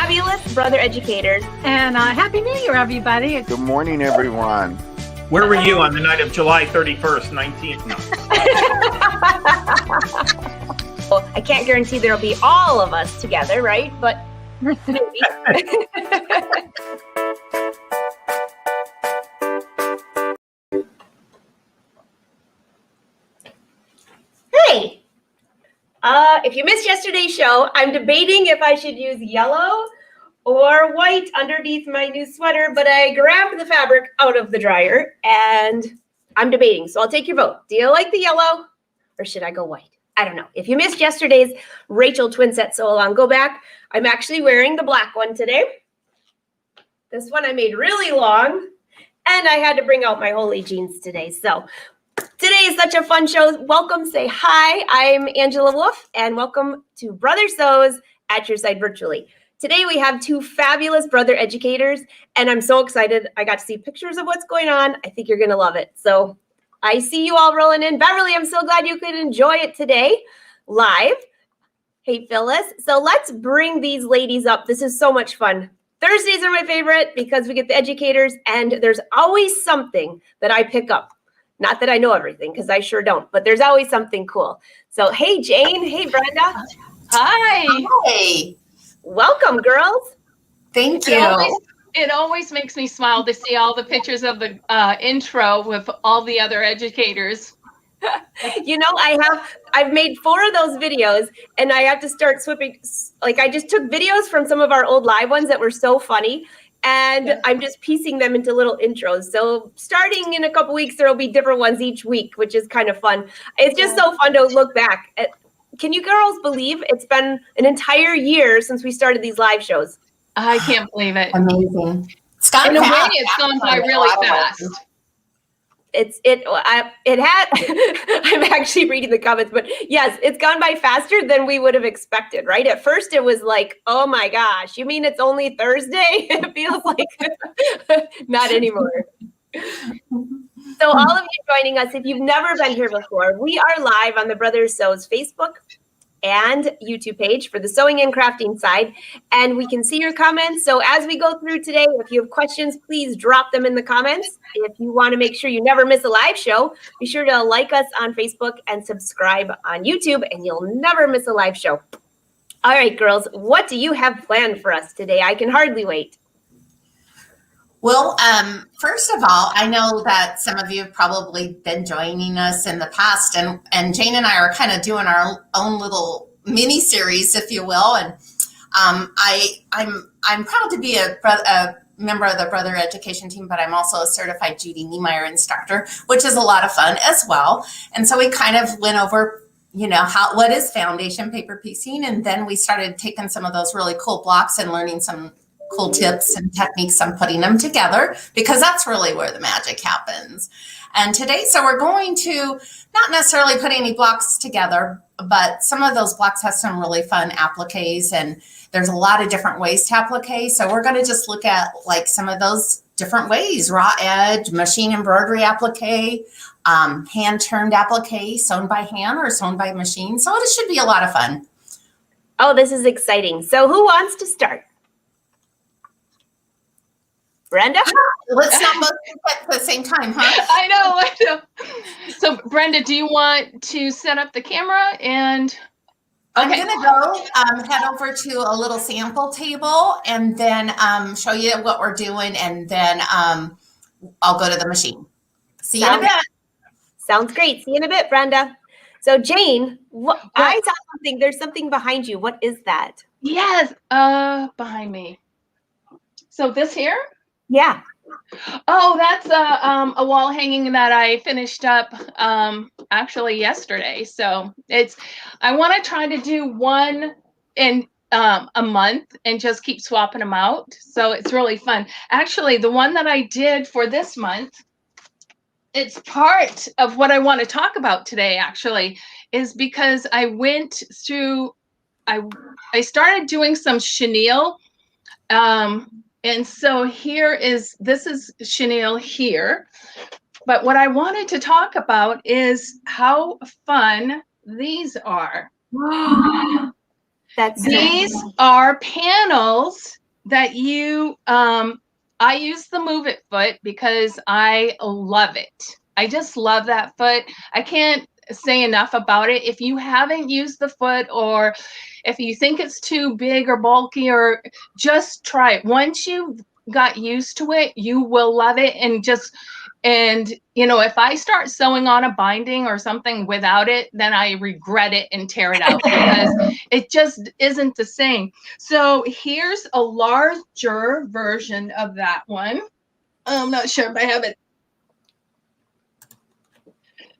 fabulous brother educators. And Happy New Year, everybody. Good morning, everyone. Where were you on the night of July 31st, 19th? No. Well, I can't guarantee there'll be all of us together, right? But maybe. Hey, if you missed yesterday's show, I'm debating if I should use yellow or white underneath my new sweater, but I grabbed the fabric out of the dryer and I'm debating. So I'll take your vote. Do you like the yellow or should I go white? I don't know. If you missed yesterday's Rachel twin set sew along, go back. I'm actually wearing the black one today. This one I made really long and I had to bring out my Holy jeans today. So today is such a fun show. Welcome, say hi. I'm Angela Wolf and welcome to Brother Sews at your side virtually. Today we have two fabulous brother educators and I'm so excited. I got to see pictures of what's going on. I think you're going to love it. So I see you all rolling in. Beverly, I'm so glad you could enjoy it today live. Hey, Phyllis. So let's bring these ladies up. This is so much fun. Thursdays are my favorite because we get the educators and there's always something that I pick up. Not that I know everything because I sure don't, but there's always something cool. So, hey, Jane. Hey, Brenda. Hi. Hey. Welcome, girls. Thank you. It always makes me smile to see all the pictures of the intro with all the other educators. You know, I've made 4 of those videos and I have to start swapping. Like I just took videos from some of our old live ones that were so funny and I'm just piecing them into little intros. So starting in a couple weeks, there will be different ones each week, which is kind of fun. It's just so fun to look back at. Can you girls believe it's been an entire year since we started these live shows? I can't believe it. Amazing. In a way, it's gone by really fast. It had, I'm actually reading the comments, but yes, it's gone by faster than we would have expected, right? At first it was like, oh my gosh, you mean it's only Thursday? It feels like not anymore. So all of you joining us, if you've never been here before, we are live on the Brothers Sews Facebook and YouTube page for the sewing and crafting side, and we can see your comments. So as we go through today, if you have questions, please drop them in the comments. If you want to make sure you never miss a live show, be sure to like us on Facebook and subscribe on YouTube, and you'll never miss a live show. All right, girls, what do you have planned for us today? I can hardly wait. Well, first of all, I know that some of you have probably been joining us in the past, and Jane and I are kind of doing our own little mini series, if you will. And I'm proud to be a member of the Brother Education team, but I'm also a certified Judy Niemeyer instructor, which is a lot of fun as well. And so we kind of went over, you know, what is foundation paper piecing, and then we started taking some of those really cool blocks and learning some cool tips and techniques on putting them together, because that's really where the magic happens. And today, so we're going to not necessarily put any blocks together, but some of those blocks have some really fun appliques, and there's a lot of different ways to applique. So we're going to just look at like some of those different ways: raw edge, machine embroidery applique, hand turned applique, sewn by hand or sewn by machine. So it should be a lot of fun. Oh, this is exciting. So who wants to start? Brenda? Let's not both at the same time, huh? I know. So, Brenda, do you want to set up the camera? And I'm going to go head over to a little sample table and then show you what we're doing, and then I'll go to the machine. See you in a bit. Sounds great. See you in a bit, Brenda. So, Jane, I saw something. There's something behind you. What is that? Yes, behind me. So this here? Yeah. Oh, that's a wall hanging that I finished up actually yesterday. So I want to try to do one in a month and just keep swapping them out. So it's really fun. Actually, the one that I did for this month, it's part of what I want to talk about today, actually, is because I went through, I started doing some chenille. And so this is chenille here. But what I wanted to talk about is how fun these are. These are panels that you, I use the Move It foot because I love it. I just love that foot. I can't say enough about it. If you haven't used the foot, or if you think it's too big or bulky, or just try it. Once you've got used to it, you will love it. And you know, if I start sewing on a binding or something without it, then I regret it and tear it out because it just isn't the same. So here's a larger version of that one. I'm not sure if I have it.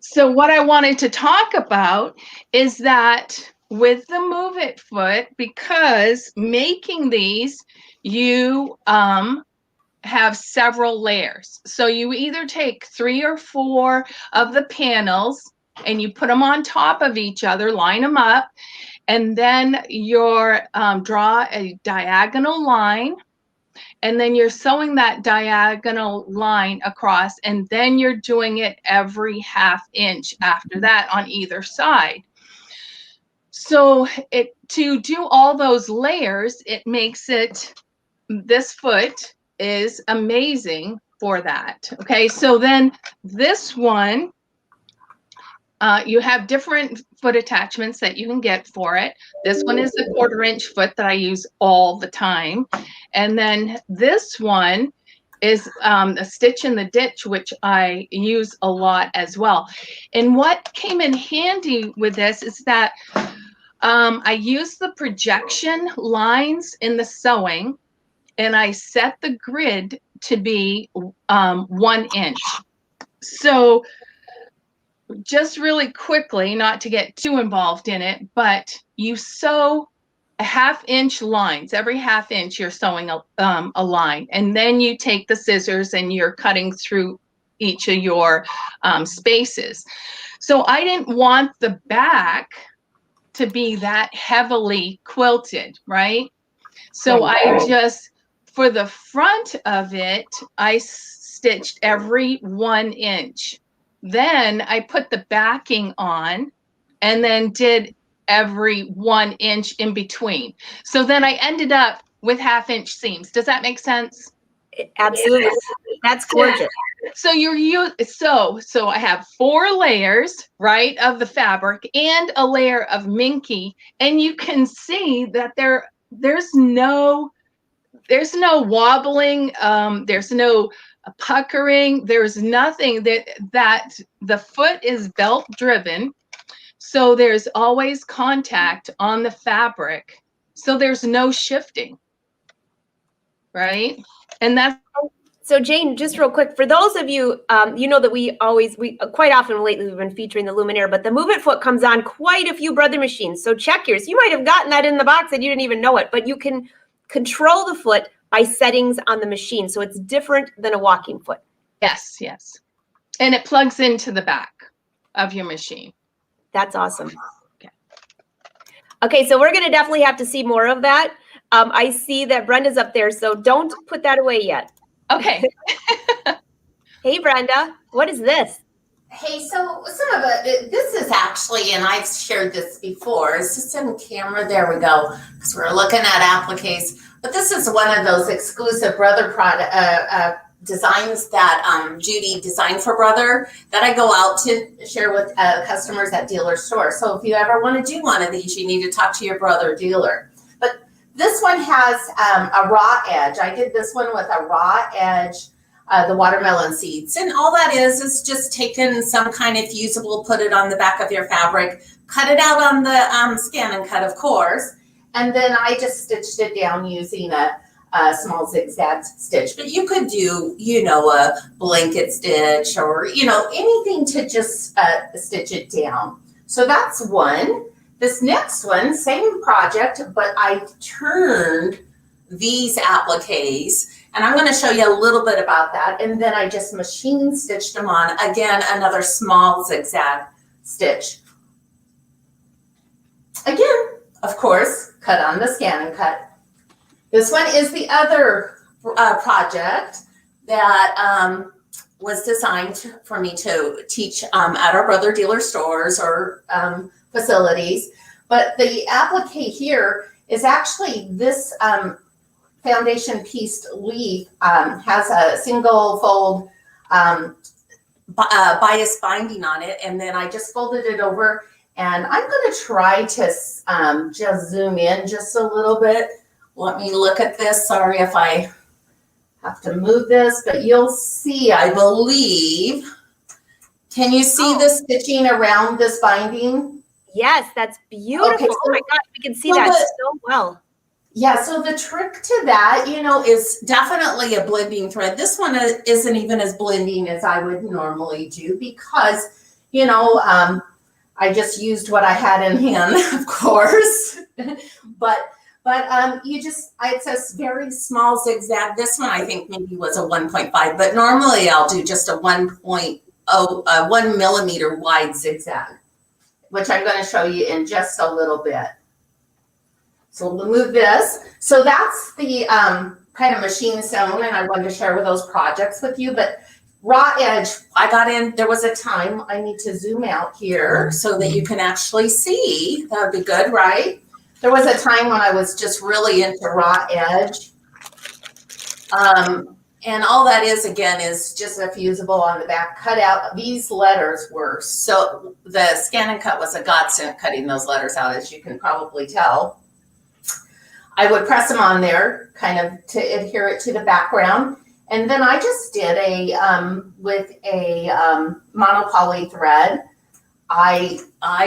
So what I wanted to talk about is that with the Move It foot, because making these, you have several layers. So you either take 3 or 4 of the panels and you put them on top of each other, line them up, and then you're draw a diagonal line, and then you're sewing that diagonal line across, and then you're doing it every ½ inch after that on either side. So to do all those layers, it makes it, this foot is amazing for that. Okay, so then this one, you have different foot attachments that you can get for it. This one is a 1/4 inch foot that I use all the time. And then this one is a stitch in the ditch, which I use a lot as well. And what came in handy with this is that I use the projection lines in the sewing, and I set the grid to be 1 inch. So just really quickly, not to get too involved in it, but you sew a ½ inch lines. Every ½ inch you're sewing a line, and then you take the scissors and you're cutting through each of your spaces. So I didn't want the back to be that heavily quilted, right? So I just, for the front of it, I stitched every 1 inch. Then I put the backing on and then did every 1 inch in between. So then I ended up with ½ inch seams. Does that make sense? Absolutely. That's gorgeous. So so I have 4 layers, right, of the fabric and a layer of minky, and you can see that there's no wobbling, there's no puckering, there's nothing. That the foot is belt driven, so there's always contact on the fabric, so there's no shifting, right? And that's So Jane, just real quick, for those of you, you know that we quite often lately we've been featuring the Luminaire, but the Move It foot comes on quite a few brother machines. So check yours. You might have gotten that in the box and you didn't even know it, but you can control the foot by settings on the machine. So it's different than a walking foot. yes. And it plugs into the back of your machine. That's awesome. Okay, so we're going to definitely have to see more of that. I see that Brenda's up there, so don't put that away yet. Okay. Hey, Brenda, what is this? Hey, so some of it, this is actually, and I've shared this before, it's just in camera, there we go, because we're looking at appliques, but this is one of those exclusive brother product designs that Judy designed for brother that I go out to share with customers at dealer stores. So if you ever want to do one of these, you need to talk to your brother dealer. But this one has a raw edge. I did this one with a raw edge, the watermelon seeds. And all that is just taking some kind of fusible, put it on the back of your fabric, cut it out on the scan and cut, of course. And then I just stitched it down using a small zigzag stitch. But you could do, you know, a blanket stitch or, you know, anything to just stitch it down. So that's one. This next one, same project, but I turned these appliques, and I'm going to show you a little bit about that. And then I just machine stitched them on, again, another small zigzag stitch. Again, of course, cut on the scan and cut. This one is the other project that was designed for me to teach at our brother dealer stores or facilities. But the applique here is actually this foundation piece leaf has a single fold bias binding on it, and then I just folded it over, and I'm going to try to just zoom in just a little bit. Let me look at this. Sorry if I have to move this, but you'll see, I believe. Can you see the stitching around this binding? Yes, that's beautiful. Okay, Oh my gosh, we can see that so well. Yeah, so the trick to that, is definitely a blending thread. This one isn't even as blending as I would normally do because, I just used what I had in hand, of course. but it's a very small zigzag. This one I think maybe was a 1.5, but normally I'll do just a 1 millimeter wide zigzag, which I'm going to show you in just a little bit. So we'll move this. So that's the kind of machine sewn, and I wanted to share with those projects with you. But raw edge, I got in, there was a time, I need to zoom out here so that you can actually see. That would be good, right? There was a time when I was just really into raw edge. And all that is, again, is just a fusible on the back. Cut out, these letters were so, the Scan and Cut was a godsend cutting those letters out, as you can probably tell. I would press them on there kind of to adhere it to the background. And then I just did with a monopoly thread, I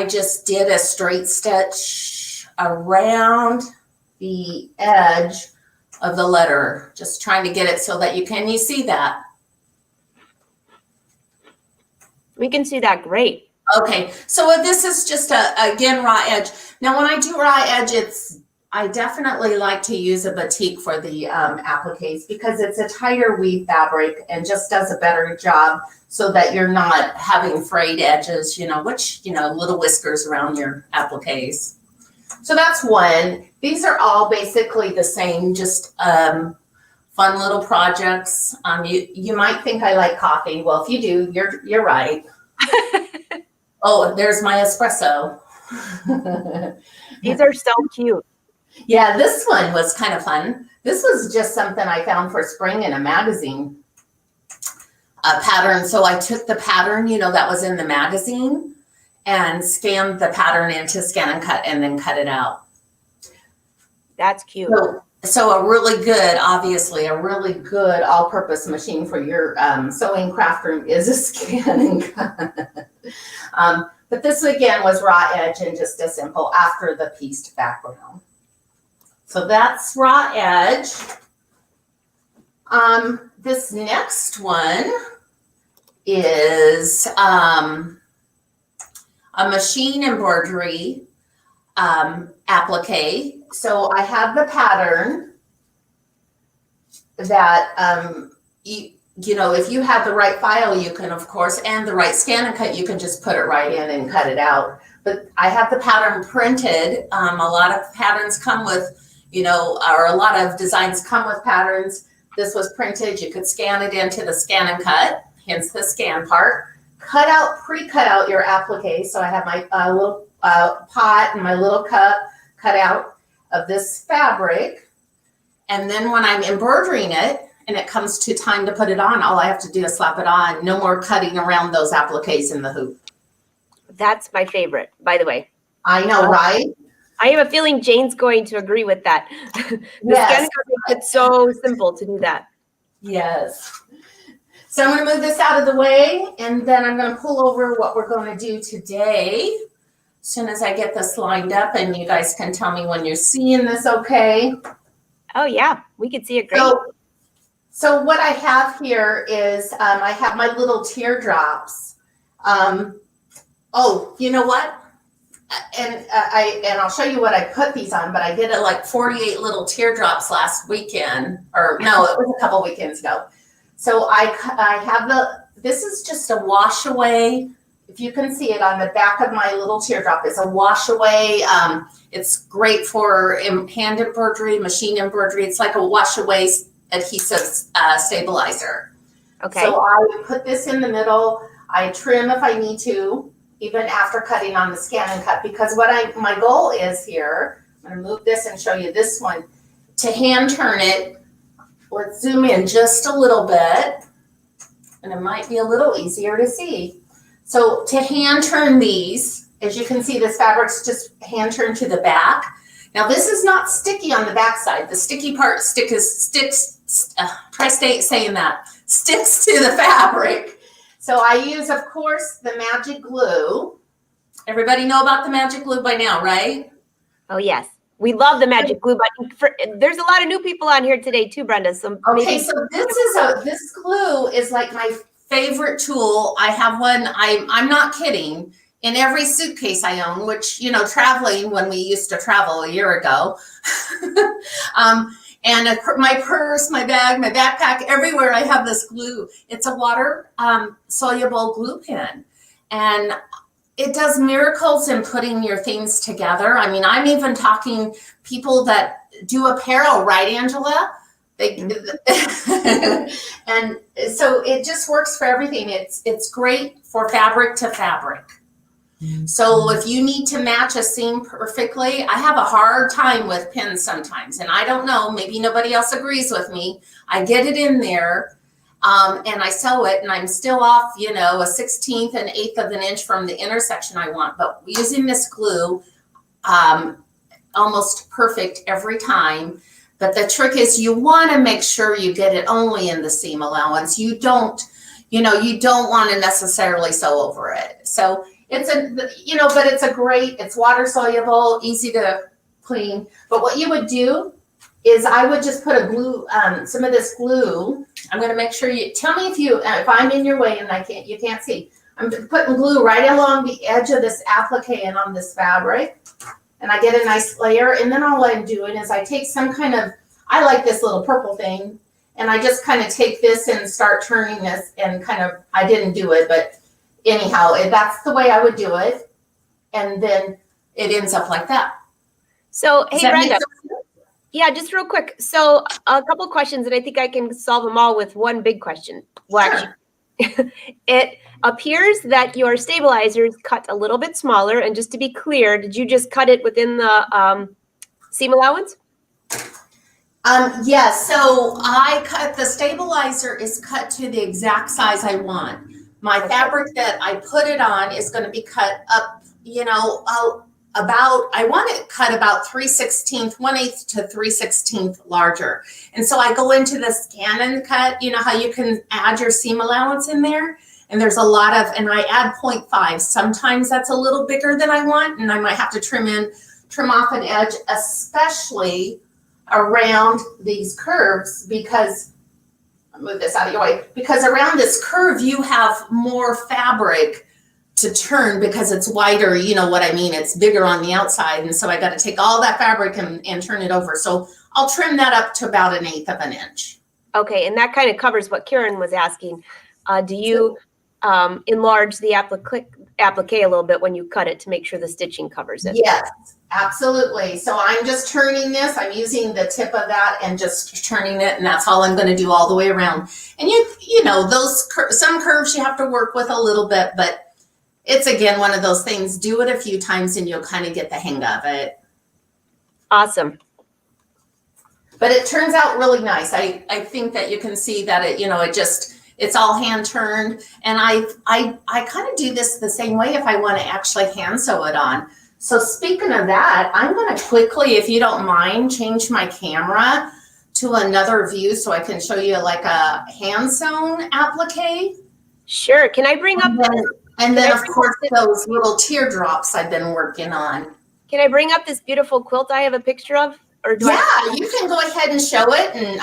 just did a straight stitch around the edge of the letter, just trying to get it so that you see that? We can see that great. Okay, so this is just again, raw edge. Now when I do raw edge, I definitely like to use a batik for the appliques because it's a tighter weave fabric and just does a better job so that you're not having frayed edges, little whiskers around your appliques. So that's one. These are all basically the same, just fun little projects. You might think I like coffee. Well, if you do, you're right. Oh, there's my espresso. These are so cute. Yeah, this one was kind of fun. This was just something I found for spring in a magazine pattern. So I took the pattern, that was in the magazine and scanned the pattern into Scan and Cut and then cut it out. That's cute. So a really good all-purpose machine for your sewing craft room is a Scan and Cut. But this again was raw edge and just a simple after the pieced background. So that's raw edge. This next one is a machine embroidery applique. So I have the pattern that if you have the right file, you can, of course, and the right Scan and Cut, you can just put it right in and cut it out. But I have the pattern printed. A lot of patterns come with, or a lot of designs come with patterns. This was printed. You could scan it into the Scan and Cut, hence the scan part. Pre-cut out your applique. So I have my little pot and my little cup cut out of this fabric. And then when I'm embroidering it and it comes to time to put it on, all I have to do is slap it on. No more cutting around those appliques in the hoop. That's my favorite, by the way. I know, right? I have a feeling Jane's going to agree with that. The Yes. Scan and Cut makes it so simple to do that. Yes. So I'm going to move this out of the way, and then I'm going to pull over what we're going to do today. As soon as I get this lined up, and you guys can tell me when you're seeing this okay. Oh, yeah. We can see it great. So what I have here is I have my little teardrops. Oh, you know what? And I'll show you what I put these on, but I did it like 48 little teardrops last weekend, or no, it was a couple weekends ago. So I have this is just a wash away. If you can see it on the back of my little teardrop, it's a wash away. It's great for hand embroidery, machine embroidery. It's like a wash away adhesive stabilizer. Okay. So I put this in the middle. I trim if I need to, even after cutting on the Scan and Cut, because my goal is here, I'm gonna move this and show you this one. To hand turn it, let's zoom in just a little bit, and it might be a little easier to see. So to hand turn these, as you can see, this fabric's just hand turned to the back. Now this is not sticky on the back side. The sticky part sticks to the fabric. So I use, of course, the magic glue. Everybody know about the magic glue by now, right? Oh, yes. We love the magic glue, but there's a lot of new people on here today too, Brenda. So okay, so this glue is like my favorite tool. I have one, I'm not kidding, in every suitcase I own, which, you know, traveling when we used to travel a year ago. And my purse, my bag, my backpack, everywhere I have this glue. It's a water soluble glue pen. And it does miracles in putting your things together. I mean, I'm even talking people that do apparel, right, Angela? And so it just works for everything. It's great for fabric to fabric. So if you need to match a seam perfectly, I have a hard time with pins sometimes. And I don't know, maybe nobody else agrees with me. I get it in there. And I sew it, and I'm still off, you know, a 1/16 and 1/8 of an inch from the intersection I want. But using this glue, almost perfect every time. But the trick is you want to make sure you get it only in the seam allowance. You don't want to necessarily sew over it. So it's but it's water soluble, easy to clean. But what you would do is I would just put a glue, some of this glue. I'm going to make sure you tell me if I'm in your way and you can't see. I'm putting glue right along the edge of this applique and on this fabric, and I get a nice layer. And then all I'm doing is I take I like this little purple thing, and I just kind of take this and start turning this and I didn't do it, but anyhow, that's the way I would do it. And then it ends up like that. So, hey, Brenda. Yeah, just real quick. So a couple of questions, and I think I can solve them all with one big question. Well, sure. Actually, it appears that your stabilizers cut a little bit smaller. And just to be clear, did you just cut it within the seam allowance? Yes. So the stabilizer is cut to the exact size I want. My fabric that I put it on is going to be cut up, I want it cut about 3/16, 1/8 to 3/16 larger. And so I go into the scan and cut, you know how you can add your seam allowance in there? And there's a lot and I add 0.5. Sometimes that's a little bigger than I want, and I might have to trim off an edge, especially around these curves, because I'll move this out of your way, because around this curve, you have more fabric to turn because it's wider, you know what I mean? It's bigger on the outside. And so I got to take all that fabric and turn it over. So I'll trim that up to about 1/8 of an inch. Okay. And that kind of covers what Karen was asking. Do you enlarge the applique a little bit when you cut it to make sure the stitching covers it? Yes, absolutely. So I'm just turning this. I'm using the tip of that and just turning it. And that's all I'm going to do all the way around. And you know, some curves you have to work with a little bit, but it's, again, one of those things. Do it a few times and you'll kind of get the hang of it. Awesome. But it turns out really nice. I think that you can see that it's all hand turned. And I kind of do this the same way if I want to actually hand sew it on. So speaking of that, I'm going to quickly, if you don't mind, change my camera to another view so I can show you like a hand sewn applique. Sure. Can I bring up and then, of course, those little teardrops I've been working on. Can I bring up this beautiful quilt I have a picture of? Or you can go ahead and show it, and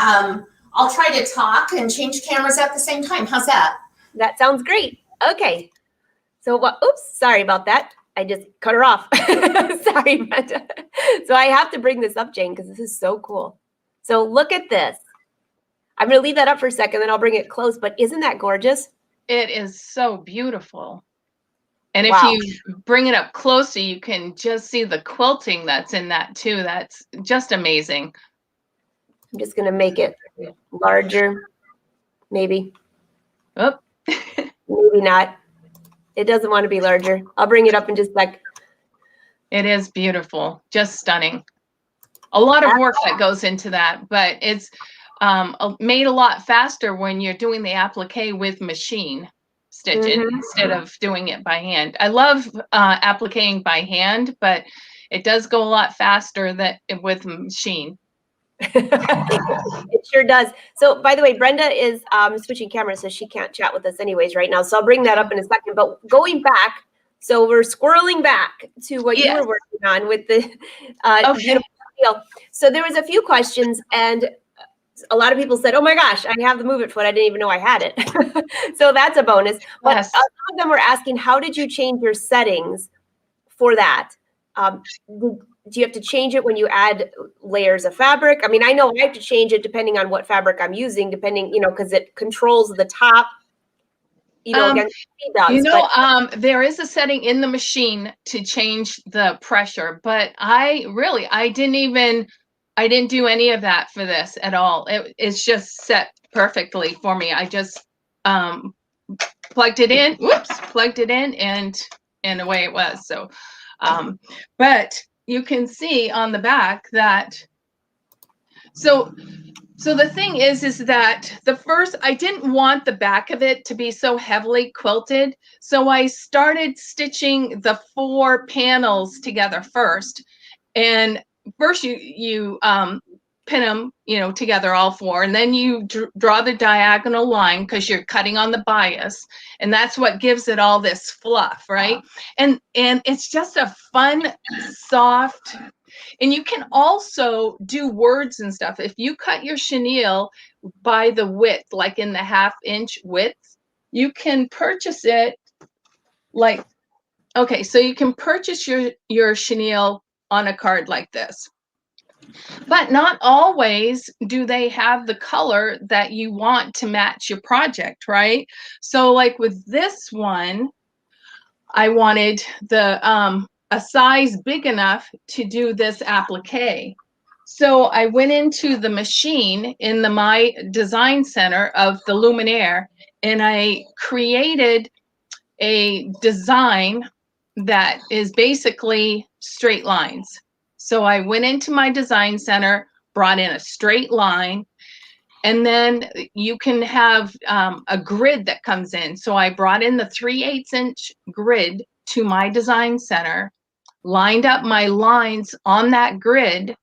I'll try to talk and change cameras at the same time. How's that? That sounds great. Okay. So oops, sorry about that. I just cut her off. Sorry, Brenda. So I have to bring this up, Jane, because this is so cool. So look at this. I'm going to leave that up for a second, then I'll bring it close. But isn't that gorgeous? It is so beautiful. And Wow. if you bring it up closer, you can just see the quilting that's in that too. That's just amazing. I'm just going to make it larger, maybe. Oh. Maybe not. It doesn't want to be larger. I'll bring it up in just like. It is beautiful. Just stunning. a lot of work that goes into that, but it's made a lot faster when you're doing the applique with machine stitching instead of doing it by hand. I love appliquing by hand, but it does go a lot faster with machine. It sure does. So, by the way, Brenda is switching cameras, so she can't chat with us anyways right now. So I'll bring that up in a second. But going back, so we're squirreling back to what you were working on with the beautiful deal. So there was a few questions, and a lot of people said, "Oh my gosh, I have the Move It foot. I didn't even know I had it." So that's a bonus. But some of them were asking, how did you change your settings for that? Do you have to change it when you add layers of fabric? I mean, I know I have to change it depending on what fabric I'm using, depending, because it controls the top, against does, there is a setting in the machine to change the pressure, but I didn't do any of that for this at all. It's just set perfectly for me. I just plugged it in and away it was. So, but you can see on the back that, so the thing is that I didn't want the back of it to be so heavily quilted. So I started stitching the 4 panels together first. And first you pin them, together, all 4, and then you draw the diagonal line because you're cutting on the bias, and that's what gives it all this fluff, right? And it's just a fun, soft, and you can also do words and stuff. If you cut your chenille by the width, like in the 1/2 inch width, you can purchase it so you can purchase your chenille on a card like this. But not always do they have the color that you want to match your project, right? So like with this one, I wanted a size big enough to do this applique. So I went into the machine in my design center of the Luminaire, and I created a design that is basically straight lines. So I went into my design center, brought in a straight line, and then you can have a grid that comes in. So I brought in the 3/8 inch grid to my design center, lined up my lines on that grid,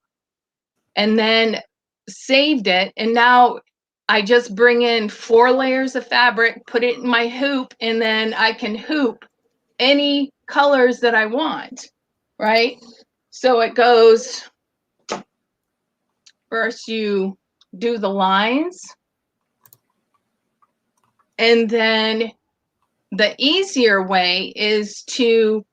and then saved it. And now I just bring in 4 layers of fabric, put it in my hoop, and then I can hoop any colors that I want, right? So it goes, first you do the lines, and then the easier way is to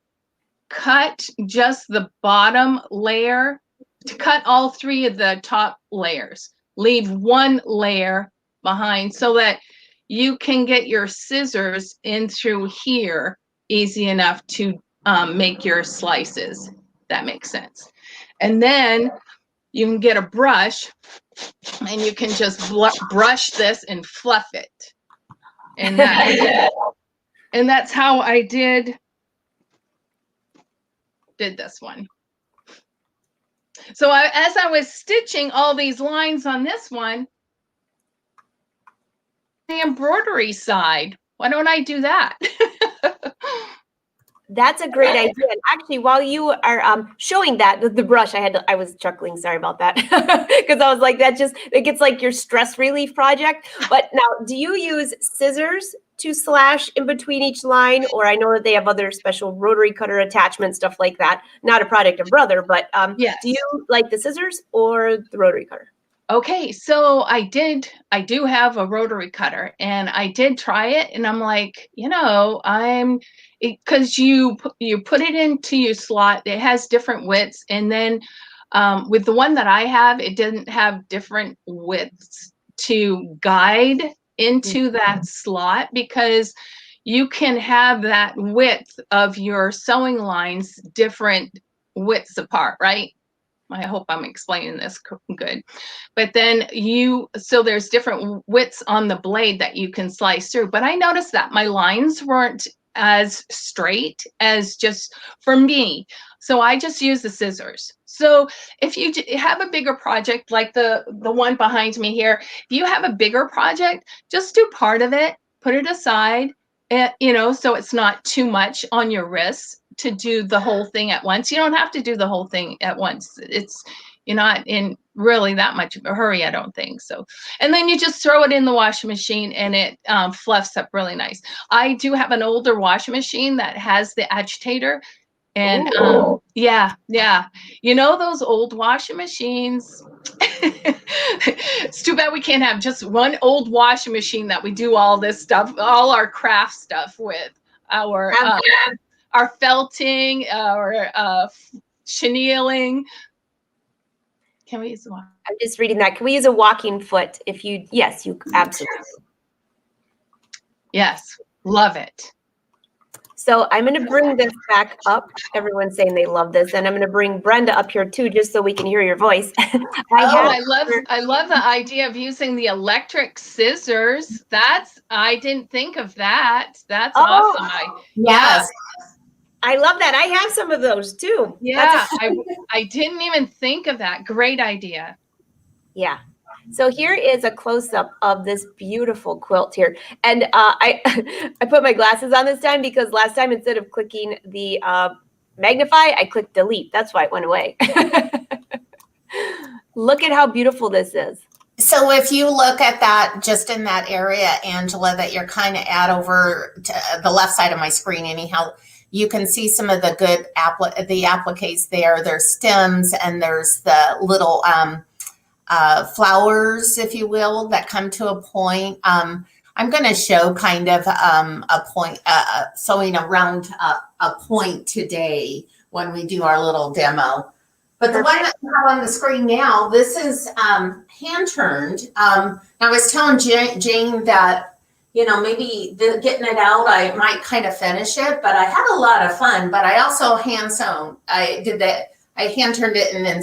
cut just the bottom layer, to cut all 3 of the top layers, leave 1 layer behind so that you can get your scissors in through here easy enough to make your slices. That makes sense. And then you can get a brush and you can just brush this and fluff it. And that's how I did this one. So as I was stitching all these lines on this one, the embroidery side, why don't I do that? That's a great idea. And actually, while you are showing that, the brush, I was chuckling, sorry about that. Because I was like, it gets like your stress relief project. But now, do you use scissors to slash in between each line? Or I know that they have other special rotary cutter attachments, stuff like that. Not a product of Brother, but yes. Do you like the scissors or the rotary cutter? Okay, so I do have a rotary cutter, and I did try it, and I'm like, because you put it into your slot, it has different widths, and then with the one that I have, it didn't have different widths to guide into that slot, because you can have that width of your sewing lines different widths apart, right? I hope I'm explaining this good. But then so there's different widths on the blade that you can slice through. But I noticed that my lines weren't as straight as just for me. So I just use the scissors. So if you have a bigger project like the one behind me here, if you have a bigger project, just do part of it, put it aside, and, so it's not too much on your wrists to do the whole thing at once. You don't have to do the whole thing at once. You're not in really that much of a hurry, I don't think so. And then you just throw it in the washing machine and it fluffs up really nice. I do have an older washing machine that has the agitator. And yeah. Those old washing machines. It's too bad we can't have just one old washing machine that we do all this stuff, all our craft stuff with, our felting, our chenilling. Can we use the one? I'm just reading that. Can we use a walking foot? Yes, you absolutely. Yes, love it. So I'm going to bring this back up. Everyone's saying they love this, and I'm going to bring Brenda up here too, just so we can hear your voice. I love the idea of using the electric scissors. I didn't think of that. That's awesome. Yes. I love that. I have some of those too. Yeah, I didn't even think of that. Great idea. Yeah. So here is a close-up of this beautiful quilt here. And I put my glasses on this time because last time, instead of clicking the magnify, I clicked delete. That's why it went away. Look at how beautiful this is. So if you look at that, just in that area, Angela, that you're kind of at over to the left side of my screen anyhow, you can see some of the good appliques there. There's stems and there's the little flowers, if you will, that come to a point. I'm going to show kind of a point, sewing around a point today when we do our little demo. But the one that we have on the screen now, this is hand turned. I was telling Jane that, maybe getting it out, I might kind of finish it, but I had a lot of fun. But I also hand sewn. I did that. I hand turned it and then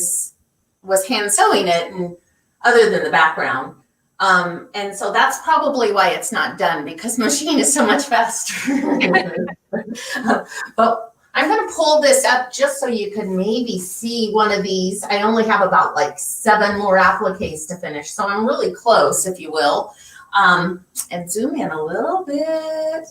was hand sewing it, and other than the background. And so that's probably why it's not done, because machine is so much faster. But I'm going to pull this up just so you can maybe see one of these. I only have about like 7 more appliques to finish. So I'm really close, if you will. And zoom in a little bit.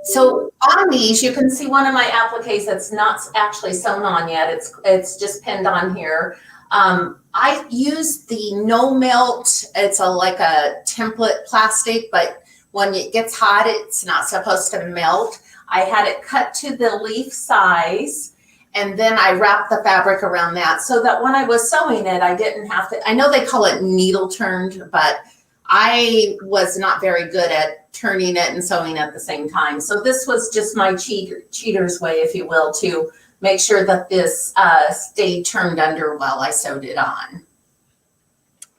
So on these, you can see one of my appliques that's not actually sewn on yet. It's just pinned on here. I used the no melt. It's like a template plastic, but when it gets hot, it's not supposed to melt. I had it cut to the leaf size, and then I wrapped the fabric around that so that when I was sewing it, I didn't have to, I know they call it needle turned, but I was not very good at turning it and sewing at the same time. So this was just my cheater's way, if you will, to make sure that this stayed turned under while I sewed it on.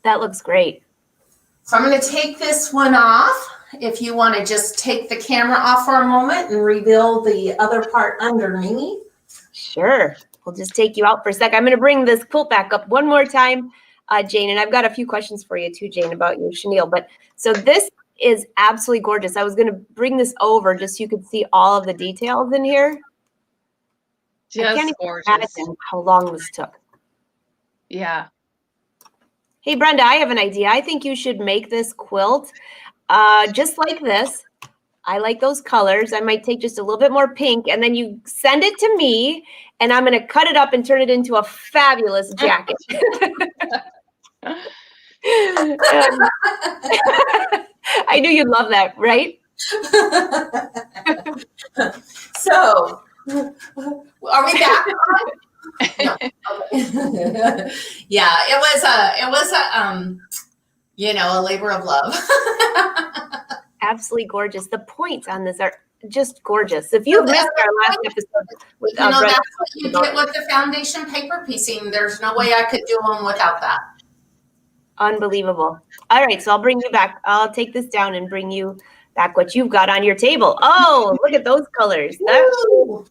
That looks great. So I'm going to take this one off. If you want to just take the camera off for a moment and reveal the other part underneath. Sure. We'll just take you out for a sec. I'm going to bring this quilt back up one more time, Jane, and I've got a few questions for you too, Jane, about your chenille. But so this is absolutely gorgeous. I was going to bring this over just so you could see all of the details in here. Just gorgeous. Imagine how long this took. Yeah. Hey, Brenda, I have an idea. I think you should make this quilt just like this. I like those colors. I might take just a little bit more pink, and then you send it to me, and I'm going to cut it up and turn it into a fabulous jacket. I knew you'd love that, right? So, are we back? No. Okay. Yeah, it was a labor of love. Absolutely gorgeous. The points on this are just gorgeous. If you've missed our last episode with that's what you get with the foundation paper piecing. There's no way I could do them without that. Unbelievable. All right, so I'll bring you back. I'll take this down and bring you back what you've got on your table. Oh, look at those colors. That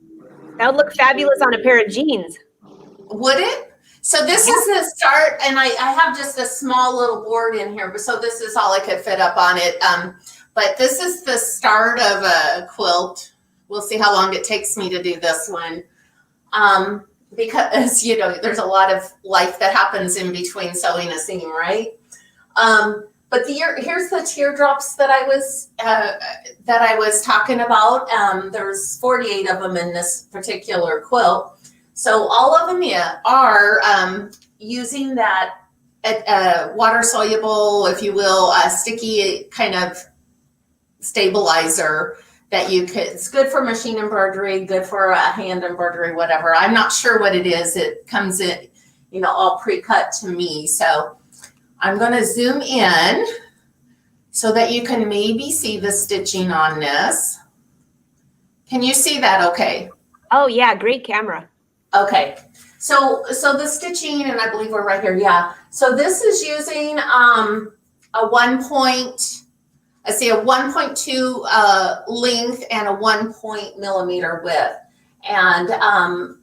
would look fabulous on a pair of jeans. Would it? So this is the start, and I have just a small little board in here, but so this is all I could fit up on it. But this is the start of a quilt. We'll see how long it takes me to do this one. Because, you know, there's a lot of life that happens in between sewing a seam, right? But here's the teardrops that I was talking about. There's 48 of them in this particular quilt. So all of them are using that water soluble, if you will, sticky kind of stabilizer that you could. It's good for machine embroidery, good for hand embroidery, whatever. I'm not sure what it is. It comes in, you know, all pre-cut to me. So I'm going to zoom in so that you can maybe see the stitching on this. Can you see that okay? Oh yeah, great camera. Okay, so the stitching, and I believe we're right here, yeah. So this is using a 1.2 length and a 1 millimeter width. And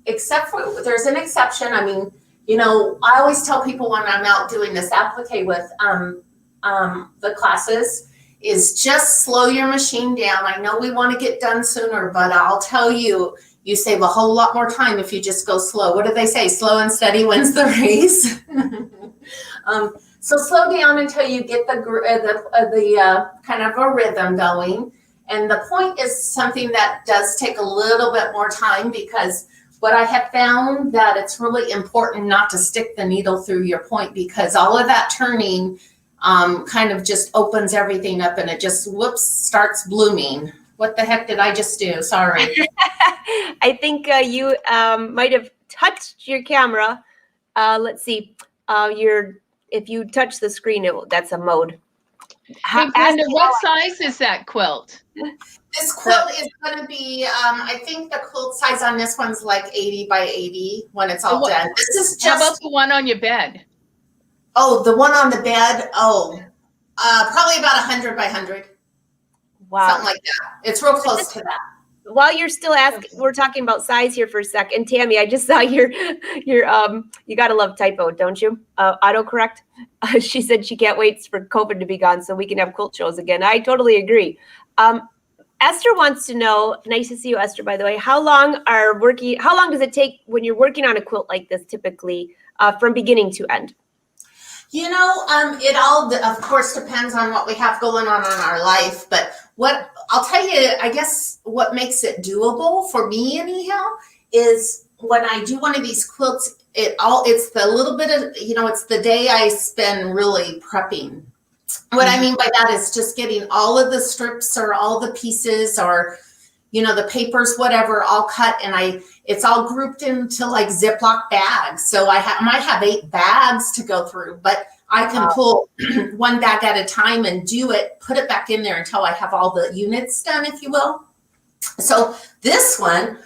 except for, there's an exception. I mean, you know, I always tell people when I'm out doing this applique with the classes is just slow your machine down. I know we want to get done sooner, but I'll tell you, you save a whole lot more time if you just go slow. What do they say? Slow and steady wins the race. So slow down until you get the kind of a rhythm going. And the point is something that does take a little bit more time, because what I have found that it's really important not to stick the needle through your point, because all of that turning kind of just opens everything up and it just, whoops, starts blooming. What the heck did I just do? Sorry. I think you might have touched your camera. Let's see. If you touch the screen, that's a mode. Hey, Brenda, what size is that quilt? This quilt is going to be, I think the quilt size on this one's like 80 by 80 when it's all done. This is just. How about the one on your bed? Oh, the one on the bed? Oh, probably about 100 by 100. Wow. Something like that. It's real close to that. While you're still asking, we're talking about size here for a sec. And Tammy, I just saw your you gotta love typo, don't you? Autocorrect. She said she can't wait for COVID to be gone so we can have quilt shows again. I totally agree. Esther wants to know, nice to see you, Esther, by the way, how long does it take when you're working on a quilt like this typically from beginning to end? You know, it all, of course, depends on what we have going on our life. But what I'll tell you, I guess what makes it doable for me anyhow is when I do one of these quilts, it's the little bit of, you know, it's the day I spend really prepping. What I mean by that is just getting all of the strips or all the pieces or, you know, the papers, whatever, all cut, and it's all grouped into like Ziploc bags. So I might have 8 bags to go through, but I can pull one bag at a time and do it, put it back in there until I have all the units done, if you will. So this one,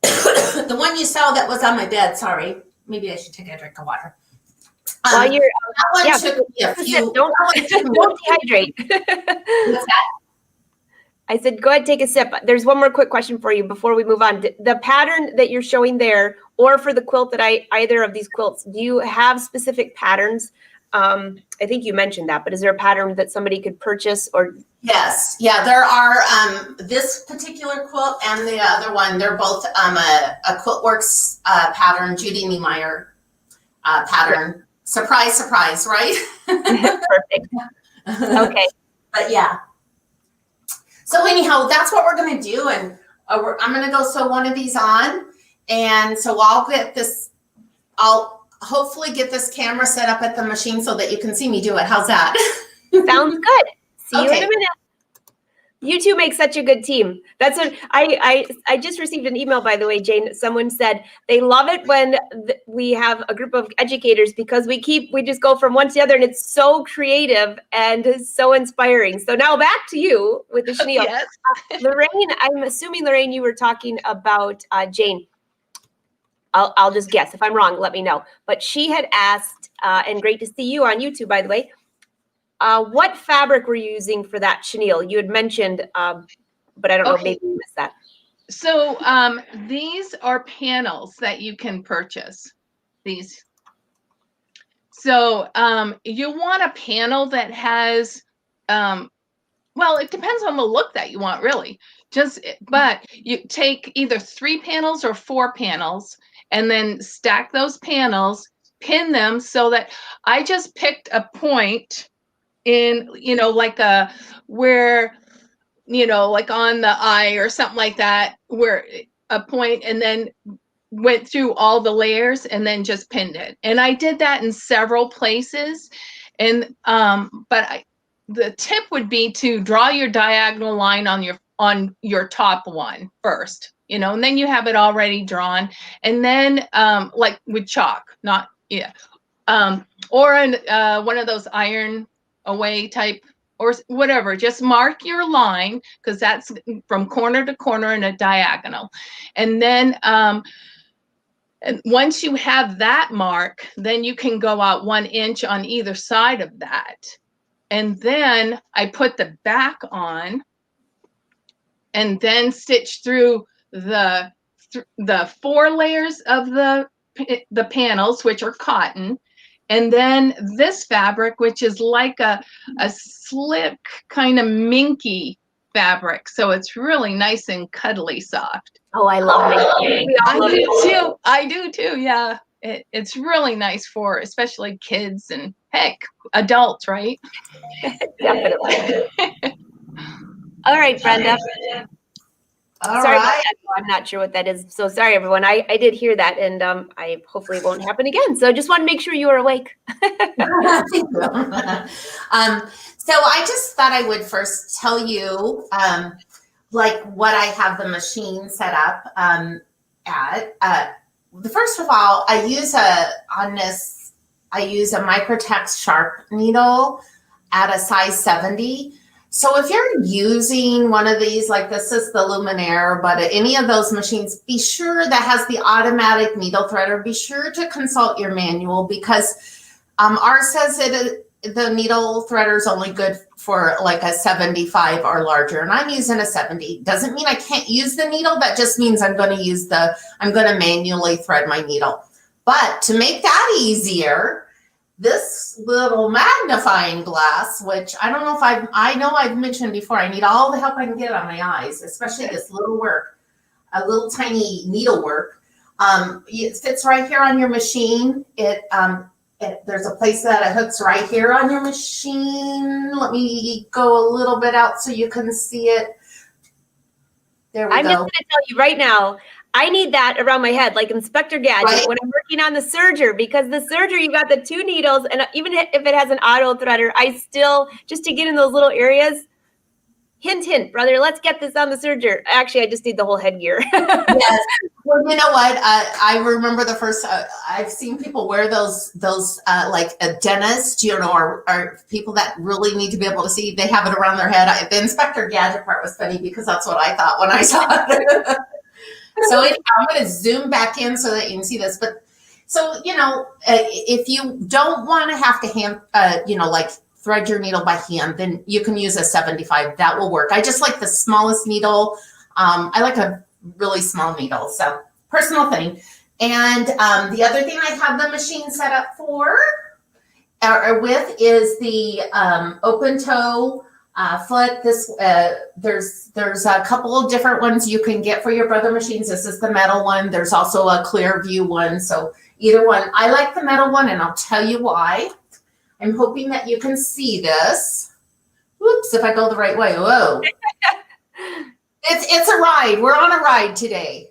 the one you saw that was on my bed, sorry, maybe I should take a drink of water. While you're, that one took me a few. Don't dehydrate. What's that? I said, go ahead, take a sip. There's one more quick question for you before we move on. The pattern that you're showing there, or for the quilt either of these quilts, do you have specific patterns? I think you mentioned that, but is there a pattern that somebody could purchase or? Yes. Yeah, there are, this particular quilt and the other one, they're both a QuiltWorks pattern, Judy Niemeyer pattern. Surprise, surprise, right? Perfect. Okay. But yeah. So anyhow, that's what we're going to do. And I'm going to go sew one of these on. And so I'll hopefully get this camera set up at the machine so that you can see me do it. How's that? Sounds good. See you in Okay. a minute. You two make such a good team. That's what I just received an email, by the way, Jane. Someone said they love it when we have a group of educators because we just go from one to the other and it's so creative and so inspiring. So now back to you with the chenille. Yes. Lorraine, I'm assuming, Lorraine, you were talking about Jane. I'll just guess. If I'm wrong, let me know. But she had asked, and great to see you on YouTube, by the way, what fabric were you using for that chenille? You had mentioned, but I don't know, maybe you missed that. So these are panels that you can purchase. These So you want a panel that has, well, it depends on the look that you want, really. But you take either 3 panels or 4 panels, and then stack those panels, pin them so that I just picked a point in, like where, like on the eye or something like that, where a point, and then went through all the layers and then just pinned it. And I did that in several places. And the tip would be to draw your diagonal line on your top one first, and then you have it already drawn. And then like with chalk, not or one of those iron away type or whatever, just mark your line, because that's from corner to corner in a diagonal. And then and once you have that mark, then you can go out 1 inch on either side of that. And then I put the back on and then stitch through the 4 layers of the panels, which are cotton. And then this fabric, which is like a slick kind of minky fabric. So it's really nice and cuddly soft. Oh, I love it. I do too. Yeah. It's really nice for especially kids and heck, adults, right? Definitely. All right, Brenda. All Sorry about right. that. I'm not sure what that is. So sorry, everyone. I did hear that, and I hopefully it won't happen again. So just want to make sure you are awake. Thank you. So I just thought I would first tell you like what I have the machine set up at. First of all, I use a Microtex sharp needle at a size 70. So if you're using one of these, like this is the Luminaire, but any of those machines, be sure that has the automatic needle threader. Be sure to consult your manual, because ours says the needle threader is only good for like a 75 or larger, and I'm using a 70. Doesn't mean I can't use the needle. That just means I'm going to manually thread my needle. But to make that easier, this little magnifying glass, which I don't know if I've mentioned before, I need all the help I can get on my eyes, especially this little work, a little tiny needle work. It fits right here on your machine. There's a place that it hooks right here on your machine. Let me go a little bit out so you can see it. There we go. I'm just going to tell you right now, I need that around my head, like Inspector Gadget, right, when I'm working on the serger, because the serger, you've got the 2 needles, and even if it has an auto threader, I still, just to get in those little areas, hint, brother, let's get this on the serger. Actually, I just need the whole headgear. Yes. Well, you know what? I remember the first, I've seen people wear those like a dentist, or people that really need to be able to see, they have it around their head. The Inspector Gadget part was funny because that's what I thought when I saw it. So I'm going to zoom back in so that you can see this. But so, if you don't want to have to hand, like thread your needle by hand, then you can use a 75. That will work. I just like the smallest needle. I like a really small needle. So personal thing. And the other thing I have the machine set up for or with is the open toe foot. This there's a couple of different ones you can get for your brother machines. This is the metal one. There's also a clear view one. So either one. I like the metal one, and I'll tell you why. I'm hoping that you can see this. Whoops! If I go the right way. Whoa! It's a ride. We're on a ride today.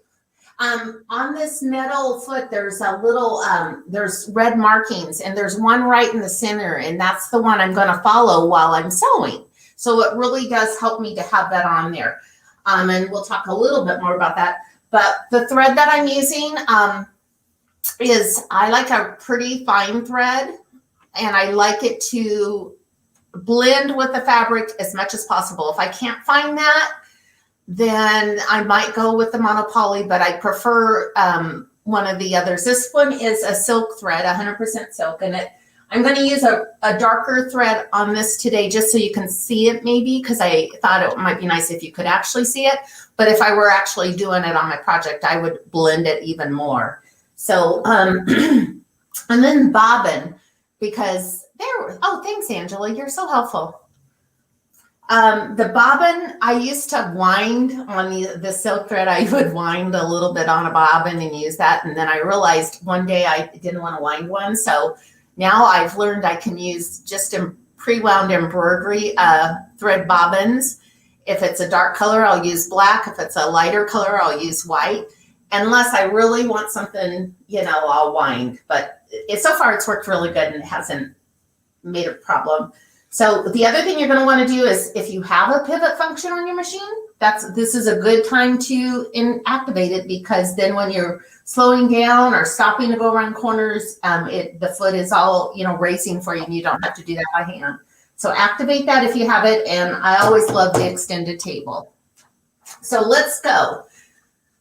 On this metal foot, there's a little, there's red markings, and there's one right in the center, and that's the one I'm going to follow while I'm sewing. So it really does help me to have that on there. And we'll talk a little bit more about that. But the thread that I'm using is, I like a pretty fine thread, and I like it to blend with the fabric as much as possible. If I can't find that, then I might go with the monopoly, but I prefer one of the others. This one is a silk thread, 100% silk, and I'm going to use a darker thread on this today just so you can see it maybe, because I thought it might be nice if you could actually see it. But if I were actually doing it on my project, I would blend it even more. So, and then bobbin. because oh, thanks, Angela. You're so helpful. The bobbin, I used to wind on the silk thread. I would wind a little bit on a bobbin and use that. And then I realized one day I didn't want to wind one. So now I've learned I can use just pre-wound embroidery thread bobbins. If it's a dark color, I'll use black. If it's a lighter color, I'll use white. Unless I really want something, I'll wind. But so far it's worked really good and it hasn't made a problem. So the other thing you're going to want to do is if you have a pivot function on your machine, this is a good time to activate it, because then when you're slowing down or stopping to go around corners, the foot is all, racing for you and you don't have to do that by hand. So activate that if you have it. And I always love the extended table. So let's go.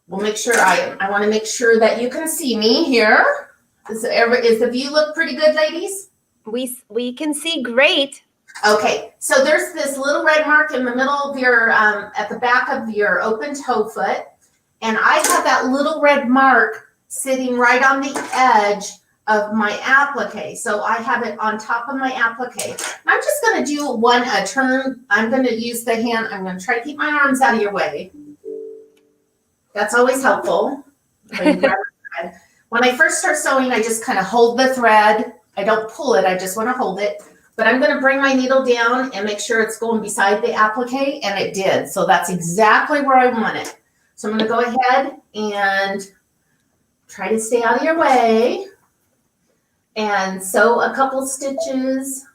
We'll make sure I want to make sure that you can see me here. Is the view look pretty good, ladies? We can see great. Okay, so there's this little red mark in the middle of your, at the back of your open toe foot. And I have that little red mark sitting right on the edge of my applique. So I have it on top of my applique. I'm just going to do a turn. I'm going to use the hand. I'm going to try to keep my arms out of your way. That's always helpful. When I first start sewing, I just kind of hold the thread. I don't pull it. I just want to hold it. But I'm going to bring my needle down and make sure it's going beside the applique, and it did. So that's exactly where I want it. So I'm going to go ahead and try to stay out of your way and sew a couple stitches.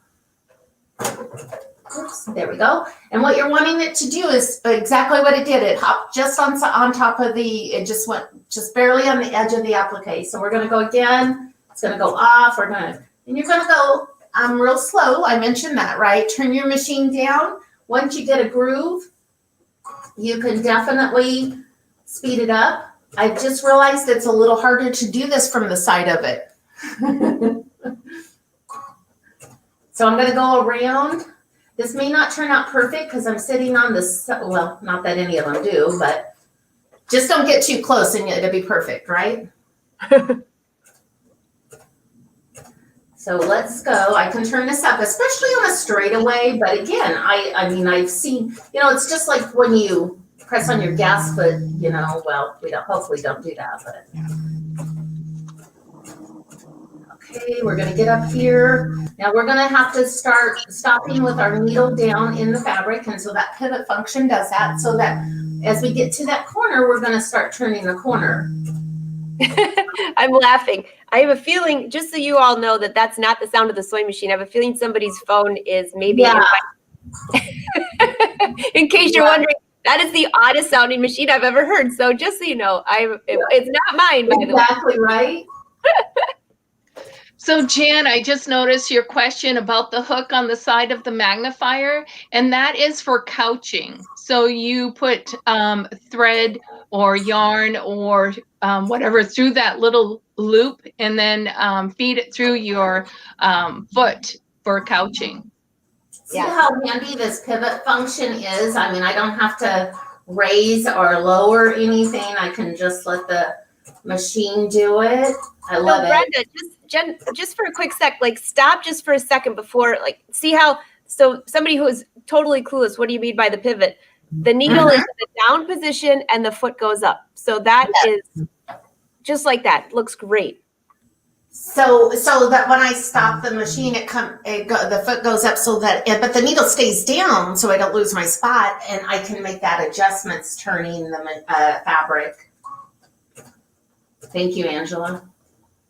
Oops, there we go. And what you're wanting it to do is exactly what it did. It hopped just on top of it just went just barely on the edge of the applique. So we're going to go again. It's going to go off. And you're going to go real slow. I mentioned that, right? Turn your machine down. Once you get a groove, you can definitely speed it up. I've just realized it's a little harder to do this from the side of it. So I'm going to go around. This may not turn out perfect because I'm sitting on this, well, not that any of them do, but just don't get too close and it'll be perfect, right? So let's go. I can turn this up, especially on a straightaway. But again, I mean, I've seen, it's just like when you press on your gas foot, well, we hopefully don't do that, but. Okay, we're going to get up here. Now we're going to have to start stopping with our needle down in the fabric. And so that pivot function does that, so that as we get to that corner, we're going to start turning the corner. I'm laughing. I have a feeling, just so you all know, that that's not the sound of the sewing machine. I have a feeling somebody's phone is maybe in case you're wondering, that is the oddest sounding machine I've ever heard. So just so you know, it's not mine, by the way. Exactly right. So Jan, I just noticed your question about the hook on the side of the magnifier, and that is for couching. So you put thread or yarn or whatever through that little loop, and then feed it through your foot for couching. See how handy this pivot function is? I mean, I don't have to raise or lower anything. I can just let the machine do it. I love it. Brenda, just for a quick sec, stop just for a second before, see how, so somebody who is totally clueless, what do you mean by the pivot? The needle is in the down position and the foot goes up. So that is just like that. Looks great. So that when I stop the machine, the foot goes up but the needle stays down so I don't lose my spot, and I can make that adjustments turning the fabric. Thank you, Angela.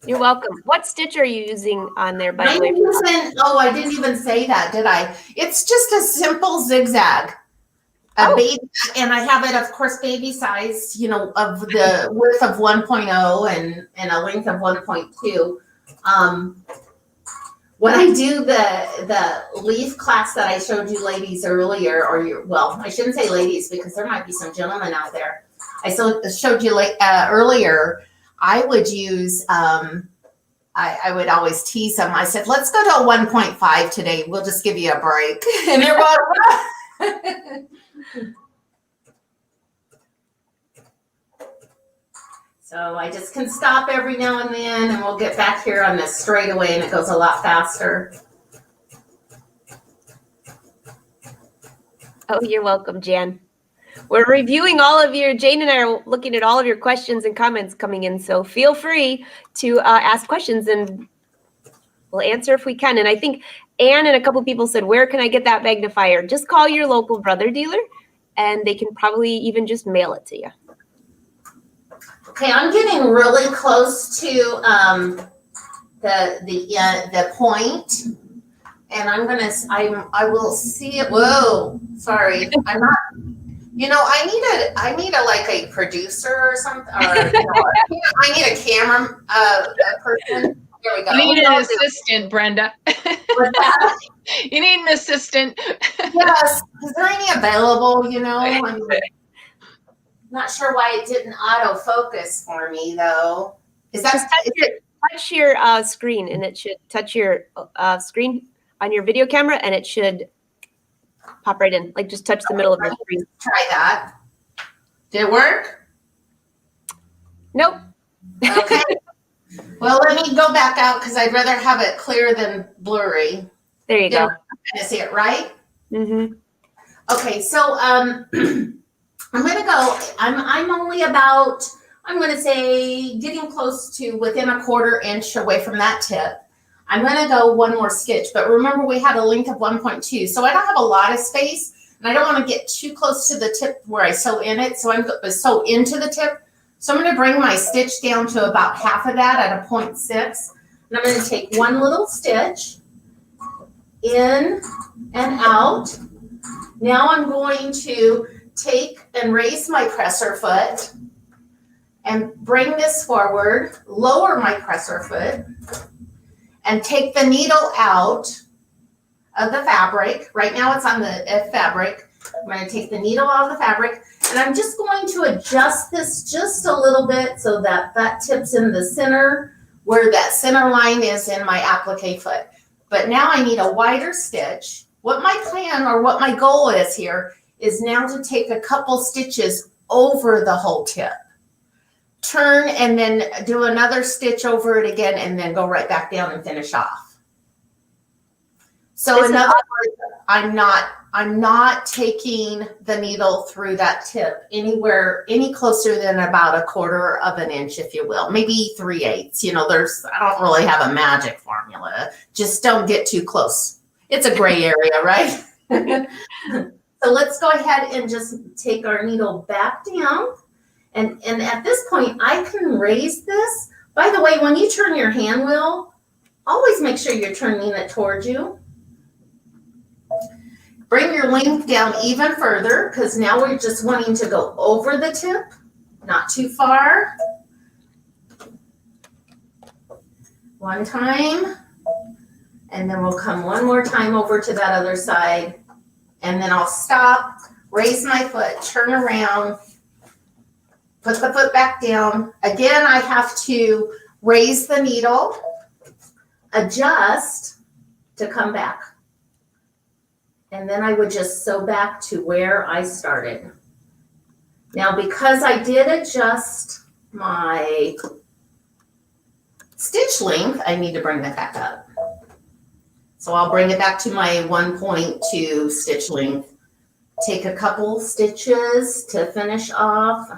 You're welcome. What stitch are you using on there, by the way? I didn't even say that, did I? It's just a simple zigzag. Baby, and I have it, of course, baby size, of the width of 1.0 and a length of 1.2. When I do the leaf class that I showed you ladies earlier, I shouldn't say ladies because there might be some gentlemen out there. I showed you earlier. I would use, I would always tease them. I said, let's go to a 1.5 today. We'll just give you a break. And they're going, So I just can stop every now and then, and we'll get back here on this straightaway, and it goes a lot faster. Oh, you're welcome, Jan. We're reviewing all of Jane and I are looking at all of your questions and comments coming in. So feel free to ask questions and we'll answer if we can. And I think Anne and a couple people said, where can I get that magnifier? Just call your local brother dealer and they can probably even just mail it to you. Okay, I'm getting really close to the point. And I will see it. Whoa, sorry. I'm not, I need a producer or something, or, I need a camera person. There we go. You need an assistant, Brenda. What's that? You need an assistant. Yes. Is there any available, I'm not sure why it didn't autofocus for me though. Is that, touch your screen and it should touch your screen on your video camera and it should pop right in. Like just touch the middle of your screen. Try that. Did it work? Nope. Okay. Well, let me go back out because I'd rather have it clear than blurry. There you go. Kind of see it, right? Mm-hmm. Okay, so I'm gonna go. I'm only about, I'm gonna say, getting close to within a 1/4 inch away from that tip. I'm gonna go one more stitch, but remember we had a length of 1.2, so I don't have a lot of space, and I don't want to get too close to the tip where I sew in it. So I'm going to sew into the tip. So I'm going to bring my stitch down to about half of that at a 0.6, and I'm going to take one little stitch in and out. Now I'm going to take and raise my presser foot and bring this forward, lower my presser foot, and take the needle out of the fabric. Right now it's on the fabric. I'm going to take the needle out of the fabric, and I'm just going to adjust this just a little bit so that that tip's in the center where that center line is in my applique foot. But now I need a wider stitch. What my plan or what my goal is here is now to take a couple stitches over the whole tip. Turn and then do another stitch over it again and then go right back down and finish off. So in other words, I'm not taking the needle through that tip any closer than about a 1/4 inch, if you will, maybe 3/8. I don't really have a magic formula. Just don't get too close. It's a gray area, right? So let's go ahead and just take our needle back down. And at this point, I can raise this. By the way, when you turn your hand wheel, always make sure you're turning it towards you. Bring your length down even further because now we're just wanting to go over the tip, not too far. One time, and then we'll come one more time over to that other side, and then I'll stop, raise my foot, turn around, put the foot back down. Again, I have to raise the needle, adjust to come back. And then I would just sew back to where I started. Now, because I did adjust my stitch length, I need to bring that back up. So I'll bring it back to my 1.2 stitch length. Take a couple stitches to finish off.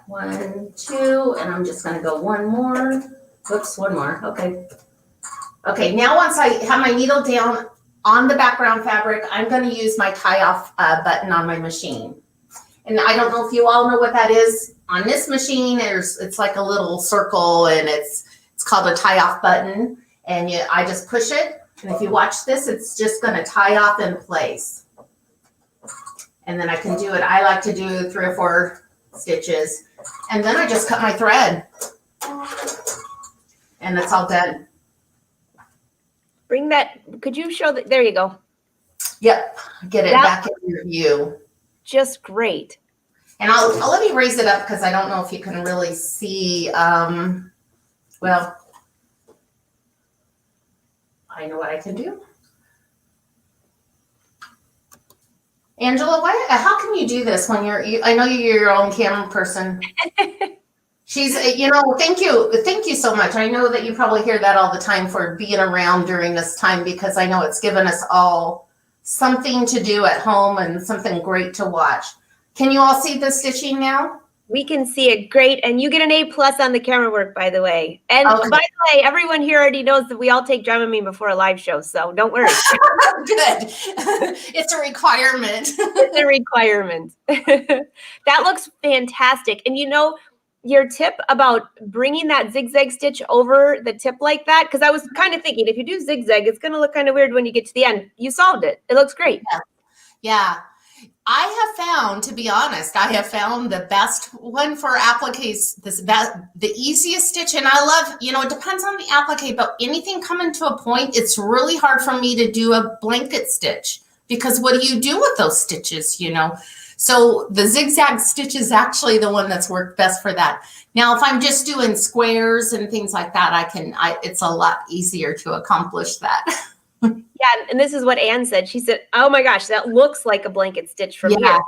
1, 2, and I'm just going to go one more. Oops, one more. Okay. Okay, now once I have my needle down on the background fabric, I'm going to use my tie-off button on my machine. And I don't know if you all know what that is. On this machine, it's like a little circle, and it's called a tie-off button. And I just push it, and if you watch this, it's just going to tie off in place. And then I can do it. I like to do 3 or 4 stitches, and then I just cut my thread, and that's all done. Bring that. Could you show that? There you go. Yep, get it back in your view. Just great. And I'll let me raise it up because I don't know if you can really see. Well, I know what I can do. Angela, how can you do this when I know you're your own camera person. She's, thank you so much. I know that you probably hear that all the time for being around during this time, because I know it's given us all something to do at home and something great to watch. Can you all see the stitching now? We can see it great, and you get an A+ on the camera work, by the way. And Okay. by the way, everyone here already knows that we all take Dramamine before a live show, so don't worry. Good. It's a requirement. It's a requirement. That looks fantastic. And your tip about bringing that zigzag stitch over the tip like that, because I was kind of thinking if you do zigzag, it's going to look kind of weird when you get to the end. You solved it. It looks great. Yeah. I have found, to be honest, the best one for appliques, the easiest stitch. And I love, it depends on the applique, but anything coming to a point, it's really hard for me to do a blanket stitch, because what do you do with those stitches, So the zigzag stitch is actually the one that's worked best for that. Now, if I'm just doing squares and things like that, it's a lot easier to accomplish that. Yeah, and this is what Anne said. She said, oh my gosh, that looks like a blanket stitch from here.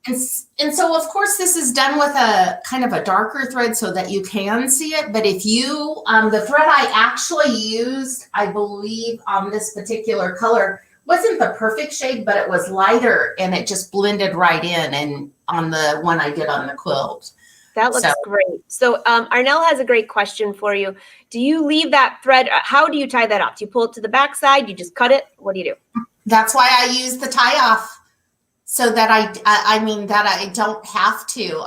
And so, of course, this is done with a kind of a darker thread so that you can see it. But if you, the thread I actually used, I believe on this particular color, wasn't the perfect shade, but it was lighter and it just blended right in and on the one I did on the quilt. That looks great. So Arnell has a great question for you. Do you leave that thread? How do you tie that off? Do you pull it to the back side? You just cut it? What do you do? That's why I use the tie off, so that I don't have to.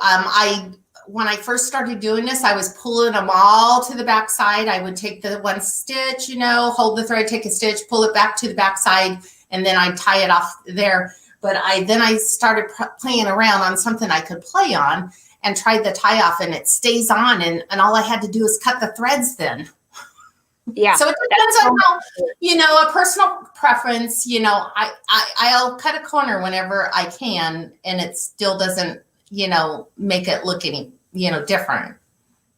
When I first started doing this, I was pulling them all to the back side. I would take the one stitch, hold the thread, take a stitch, pull it back to the back side, and then I tie it off there. But then I started playing around on something I could play on, and tried the tie off, and it stays on, and all I had to do is cut the threads then. Yeah. So it depends on how, a personal preference, I'll cut a corner whenever I can, and it still doesn't, make it look any, different.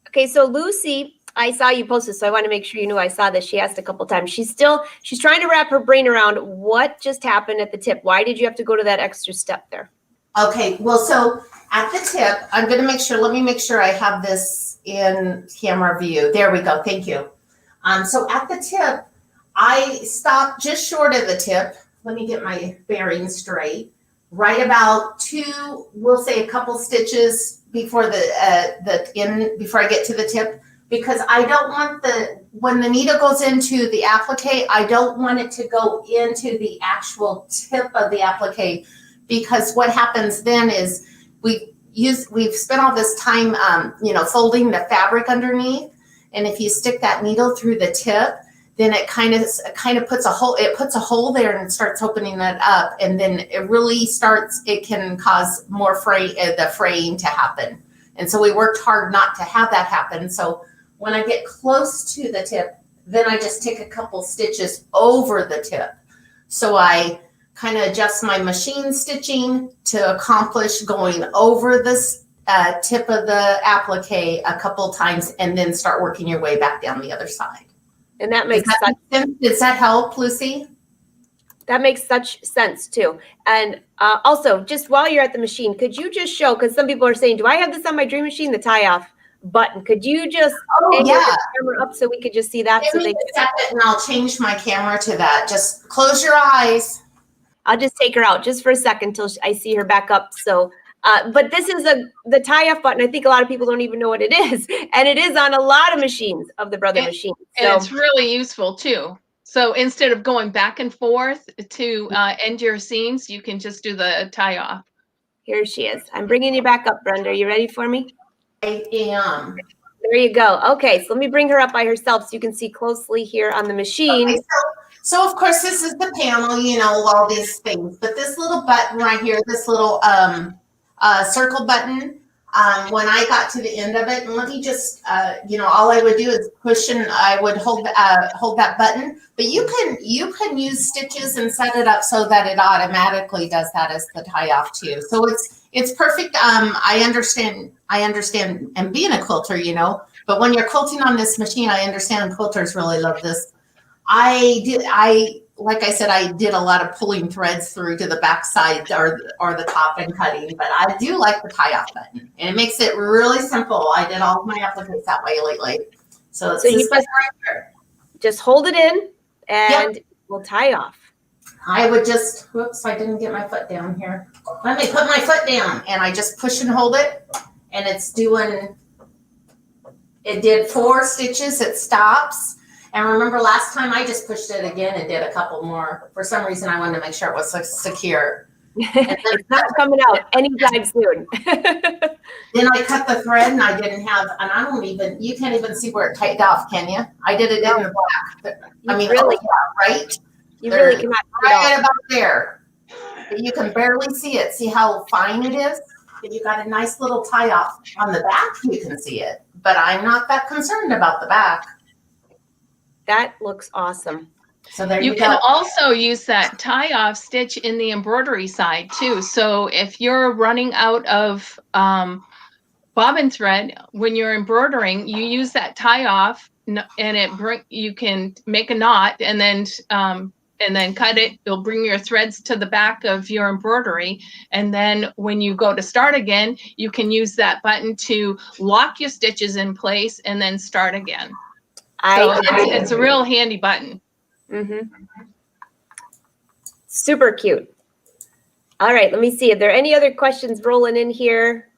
Okay. So Lucy, I saw you posted, so I want to make sure you knew I saw this. She asked a couple times. She's trying to wrap her brain around what just happened at the tip. Why did you have to go to that extra step there? Okay. Well, so at the tip, I'm going to let me make sure I have this in camera view. There we go. Thank you. So at the tip, I stopped just short of the tip. Let me get my bearings straight. Right about we'll say a couple stitches before before I get to the tip, because I don't want when the needle goes into the applique, I don't want it to go into the actual tip of the applique, because what happens then is we've spent all this time, folding the fabric underneath. And if you stick that needle through the tip, then it kind of puts a hole there and starts opening it up. And then it can cause more the fraying to happen. And so we worked hard not to have that happen. So when I get close to the tip, then I just take a couple stitches over the tip. So I kind of adjust my machine stitching to accomplish going over this tip of the applique a couple times, and then start working your way back down the other side. And that makes sense. Does that help, Lucy? That makes such sense too. And also, just while you're at the machine, could you just show, because some people are saying, do I have this on my dream machine, the tie off button? Could you just angle the camera up so we could just see that? Give me a second and I'll change my camera to that. Just close your eyes. I'll just take her out just for a second till I see her back up. So, but this is the tie-off button. I think a lot of people don't even know what it is. And it is on a lot of machines of the Brother machines. So. And it's really useful too. So instead of going back and forth to end your seams, you can just do the tie-off. Here she is. I'm bringing you back up, Brenda. Are you ready for me? I am. There you go. Okay, so let me bring her up by herself so you can see closely here on the machine. Okay, so of course, this is the panel, all these things. But this little button right here, this little circle button, when I got to the end of it, and let me just, all I would do is push, and I would hold that button. But you can use stitches and set it up so that it automatically does that as the tie off too. So it's perfect. I understand, and being a quilter, but when you're quilting on this machine, I understand quilters really love this. I like I said, I did a lot of pulling threads through to the back side or the top and cutting, but I do like the tie-off button, and it makes it really simple. I did all of my appliques that way lately. So it's So you this button right there. just hold it in and we'll tie off. I would just, whoops, I didn't get my foot down here. Let me put my foot down, and I just push and hold it, and it's doing, it did 4 stitches, it stops. And remember last time I just pushed it again and did a couple more. For some reason I wanted to make sure it was secure. It's not coming out anytime soon. Then I cut the thread, and I didn't have, and I don't even, you can't even see where it tightened off, can you? I did it in the back. I mean, really, right? You really cannot see it Right all. about there. But you can barely see it. See how fine it is? But you got a nice little tie off on the back. You can see it, but I'm not that concerned about the back. That looks awesome. So there You you can go. also use that tie-off stitch in the embroidery side too. So if you're running out of bobbin thread when you're embroidering, you use that tie-off, and you can make a knot and then cut it. You'll bring your threads to the back of your embroidery, and then when you go to start again, you can use that button to lock your stitches in place and then start again. So it's a real handy button. Mm-hmm. Super cute. All right, let me see. Are there any other questions rolling in here?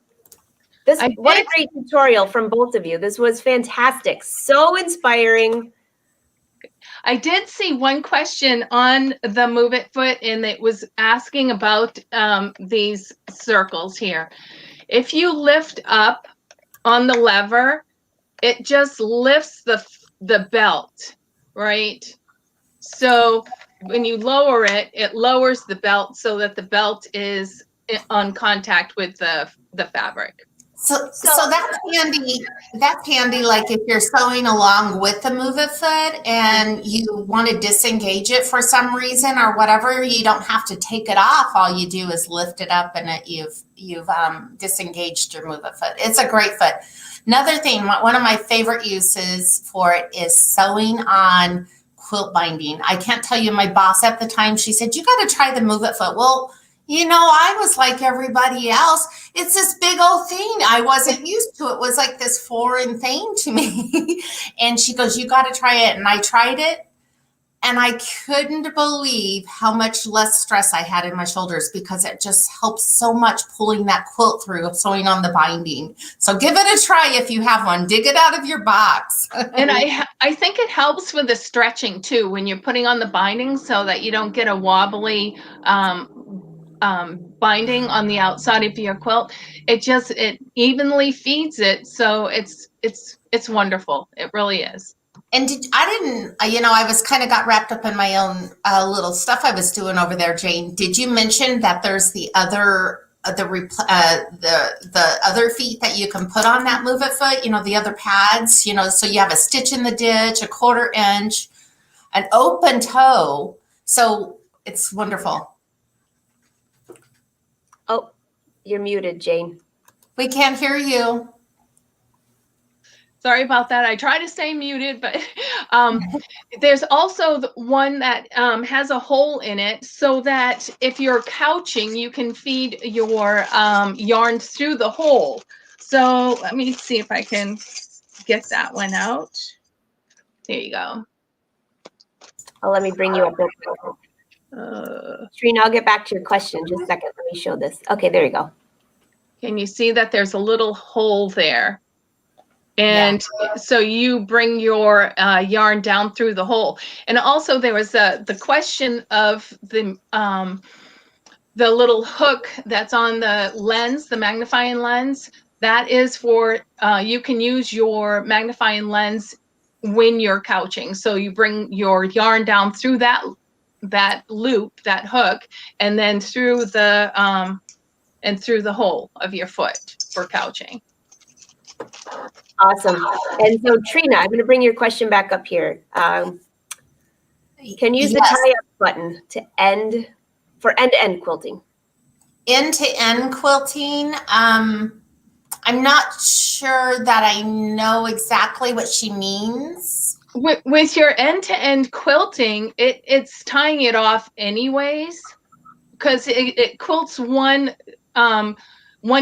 What a great tutorial from both of you. This was fantastic. So inspiring. I did see one question on the Move It foot, and it was asking about these circles here. If you lift up on the lever, it just lifts the belt, right? So when you lower it, it lowers the belt so that the belt is on contact with the fabric. So that's handy. That's handy. Like if you're sewing along with the Move It foot and you want to disengage it for some reason or whatever, you don't have to take it off. All you do is lift it up, and you've disengaged your Move It foot. It's a great foot. Another thing, one of my favorite uses for it is sewing on quilt binding. I can't tell you, my boss at the time, she said, you got to try the Move It foot. Well, you know, I was like everybody else. It's this big old thing. I wasn't used to it. It was like this foreign thing to me. And she goes, you got to try it. And I tried it, and I couldn't believe how much less stress I had in my shoulders, because it just helps so much pulling that quilt through, sewing on the binding. So give it a try if you have one. Dig it out of your box. And I think it helps with the stretching too, when you're putting on the binding, so that you don't get a wobbly binding on the outside of your quilt. It evenly feeds it, so it's wonderful. It really is. And I was kind of got wrapped up in my own little stuff I was doing over there, Jane. Did you mention that there's the other the other feet that you can put on that Move It foot? You know, the other pads. You know, so you have a stitch in the ditch, a 1/4 inch, an open toe. So it's wonderful. Oh, you're muted, Jane. We can't hear you. Sorry about that. I try to stay muted, but there's also the one that has a hole in it, so that if you're couching, you can feed your yarn through the hole. So let me see if I can get that one out. There you go. Oh, let me bring you up. Trina, I'll get back to your question in just a second. Let me show this. Okay, there you go. Can you see that there's a little hole there? And so you bring your yarn down through the hole. And also there was the question of the little hook that's on the lens, the magnifying lens. That is for, you can use your magnifying lens when you're couching. So you bring your yarn down through that loop, that hook, and then through the hole of your foot for couching. Awesome. And so, Trina, I'm going to bring your question back up here. Can you use the tie-up button for end-to-end quilting? End-to-end quilting. I'm not sure that I know exactly what she means. with your end-to-end quilting, it's tying it off anyways, because it quilts one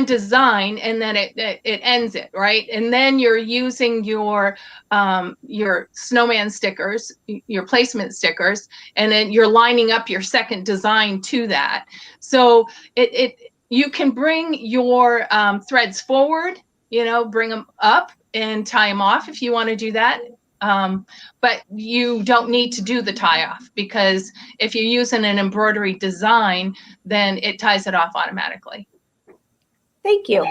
design and then it ends it, right? And then you're using your snowman stickers, your placement stickers, and then you're lining up your second design to that. So you can bring your threads forward, bring them up and tie them off if you want to do that. But you don't need to do the tie off, because if you're using an embroidery design, then it ties it off automatically. Thank you.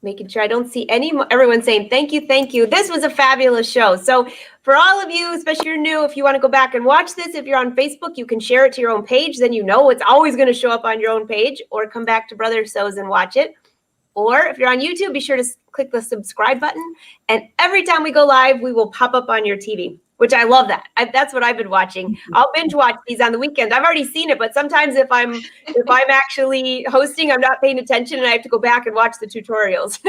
Making sure I don't see everyone saying thank you, thank you. This was a fabulous show. So for all of you, especially if you're new, if you want to go back and watch this, if you're on Facebook, you can share it to your own page. Then it's always going to show up on your own page, or come back to Brother Sews and watch it. Or if you're on YouTube, be sure to click the subscribe button. And every time we go live, we will pop up on your TV, which I love that. That's what I've been watching. I'll binge watch these on the weekend. I've already seen it, but sometimes if I'm actually hosting, I'm not paying attention and I have to go back and watch the tutorials.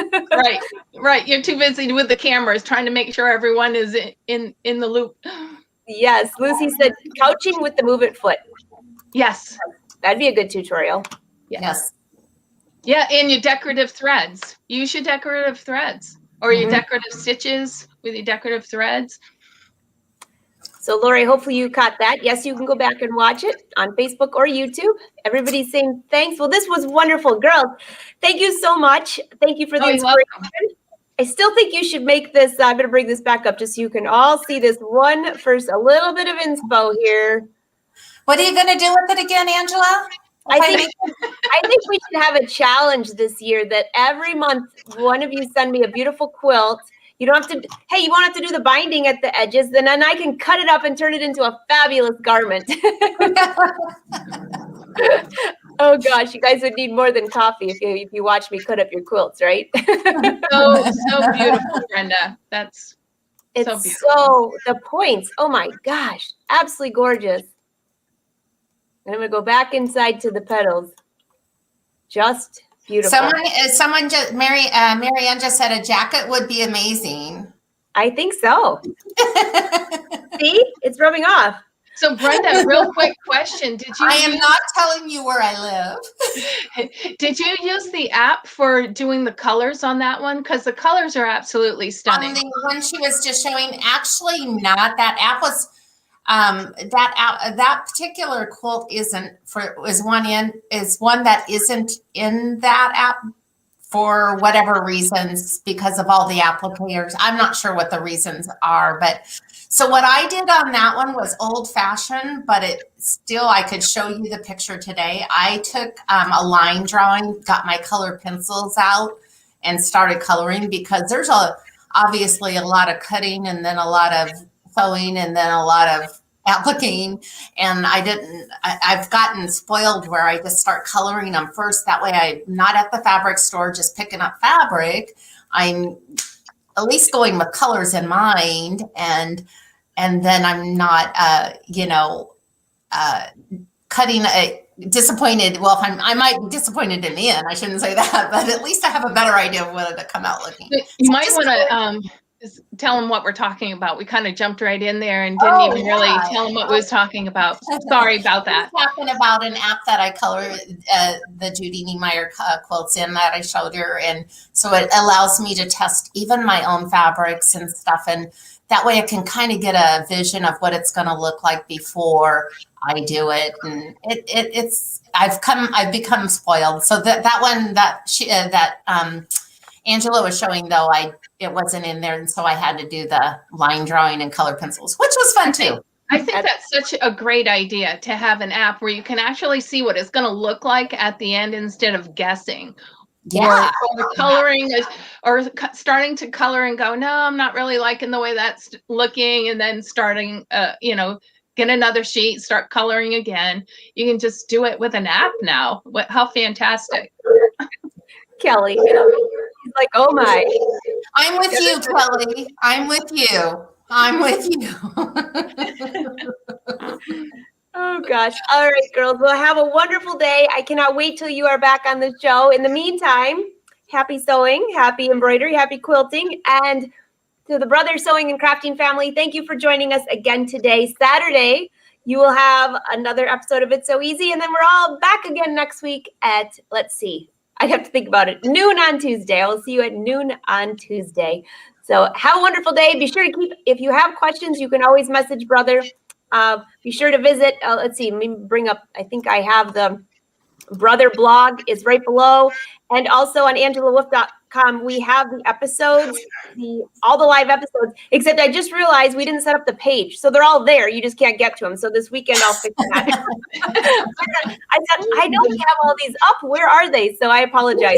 Right. You're too busy with the cameras trying to make sure everyone is in the loop. Yes. Lucy said couching with the move it foot. Yes. That'd be a good tutorial. Yes. Yeah, and your decorative threads. Use your decorative threads, or your decorative stitches with your decorative threads. So Lori, hopefully you caught that. Yes, you can go back and watch it on Facebook or YouTube. Everybody's saying thanks. Well, this was wonderful. Girls, thank you so much. Thank you for the inspiration. I still think you should make this. I'm going to bring this back up just so you can all see this one first, a little bit of inspo here. What are you going to do with it again, Angela? I think we should have a challenge this year that every month one of you send me a beautiful quilt. You don't have to, hey, you won't have to do the binding at the edges, then I can cut it up and turn it into a fabulous garment. Oh gosh, you guys would need more than coffee if you watch me cut up your quilts, right? So beautiful, Brenda. It's so beautiful. So the points, oh my gosh, absolutely gorgeous. And I'm gonna go back inside to the petals. Just beautiful. Someone just Marianne just said a jacket would be amazing. I think so. See, it's rubbing off. So Brenda, real quick question: I am not telling you where I live. Did you use the app for doing the colors on that one? Because the colors are absolutely stunning. The one she was just showing, actually not. That app was. That particular quilt is one that isn't in that app for whatever reasons, because of all the applicators. I'm not sure what the reasons are, but so what I did on that one was old fashioned, but I could show you the picture today. I took a line drawing, got my color pencils out and started coloring, because there's obviously a lot of cutting and then a lot of sewing and then a lot of appliquing, and I've gotten spoiled where I just start coloring them first. That way I'm not at the fabric store just picking up fabric. I'm at least going with colors in mind, and then I'm not cutting disappointed. Well, I might be disappointed in the end. I shouldn't say that, but at least I have a better idea of what it'll come out looking. You might want to tell them what we're talking about. We kind of jumped right in there and didn't even really tell them what we was talking about. Sorry about that. We're talking about an app that I color the Judy Niemeyer quilts in that I showed her, and so it allows me to test even my own fabrics and stuff, and that way I can kind of get a vision of what it's going to look like before I do it. And I've become spoiled. So that one that Angela was showing, though, it wasn't in there, and so I had to do the line drawing and color pencils, which was fun too. I think that's such a great idea, to have an app where you can actually see what it's going to look like at the end instead of guessing. Yeah. Or coloring, or starting to color and go, no, I'm not really liking the way that's looking, and then starting, get another sheet, start coloring again. You can just do it with an app now. How fantastic. Kelly, he's like, oh my. I'm with you, Kelly. I'm with you. Oh gosh. All right, girls. Well, have a wonderful day. I cannot wait till you are back on the show. In the meantime, happy sewing, happy embroidery, happy quilting. And to the Brother Sewing and Crafting family, thank you for joining us again today. Saturday, you will have another episode of It's So Easy. And then we're all back again next week at, let's see, I have to think about it, noon on Tuesday. I will see you at noon on Tuesday. So have a wonderful day. Be sure to keep, if you have questions, you can always message Brother. Be sure to visit, let's see, let me bring up, I think I have the Brother blog is right below. And also on angelawolf.com, we have the episodes, all the live episodes, except I just realized we didn't set up the page. So they're all there. You just can't get to them. So this weekend I'll fix that. I said, I know we have all these up. Where are they? So I apologize.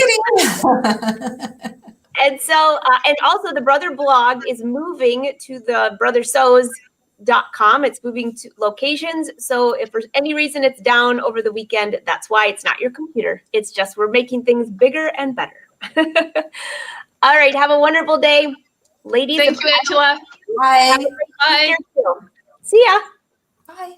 And so, and also the Brother blog is moving to the brothersews.com. It's moving to locations. So if for any reason it's down over the weekend, that's why it's not your computer. It's just we're making things bigger and better. All right. Have a wonderful day. Ladies. Thank you, Angela. Bye. Bye. See ya. Bye.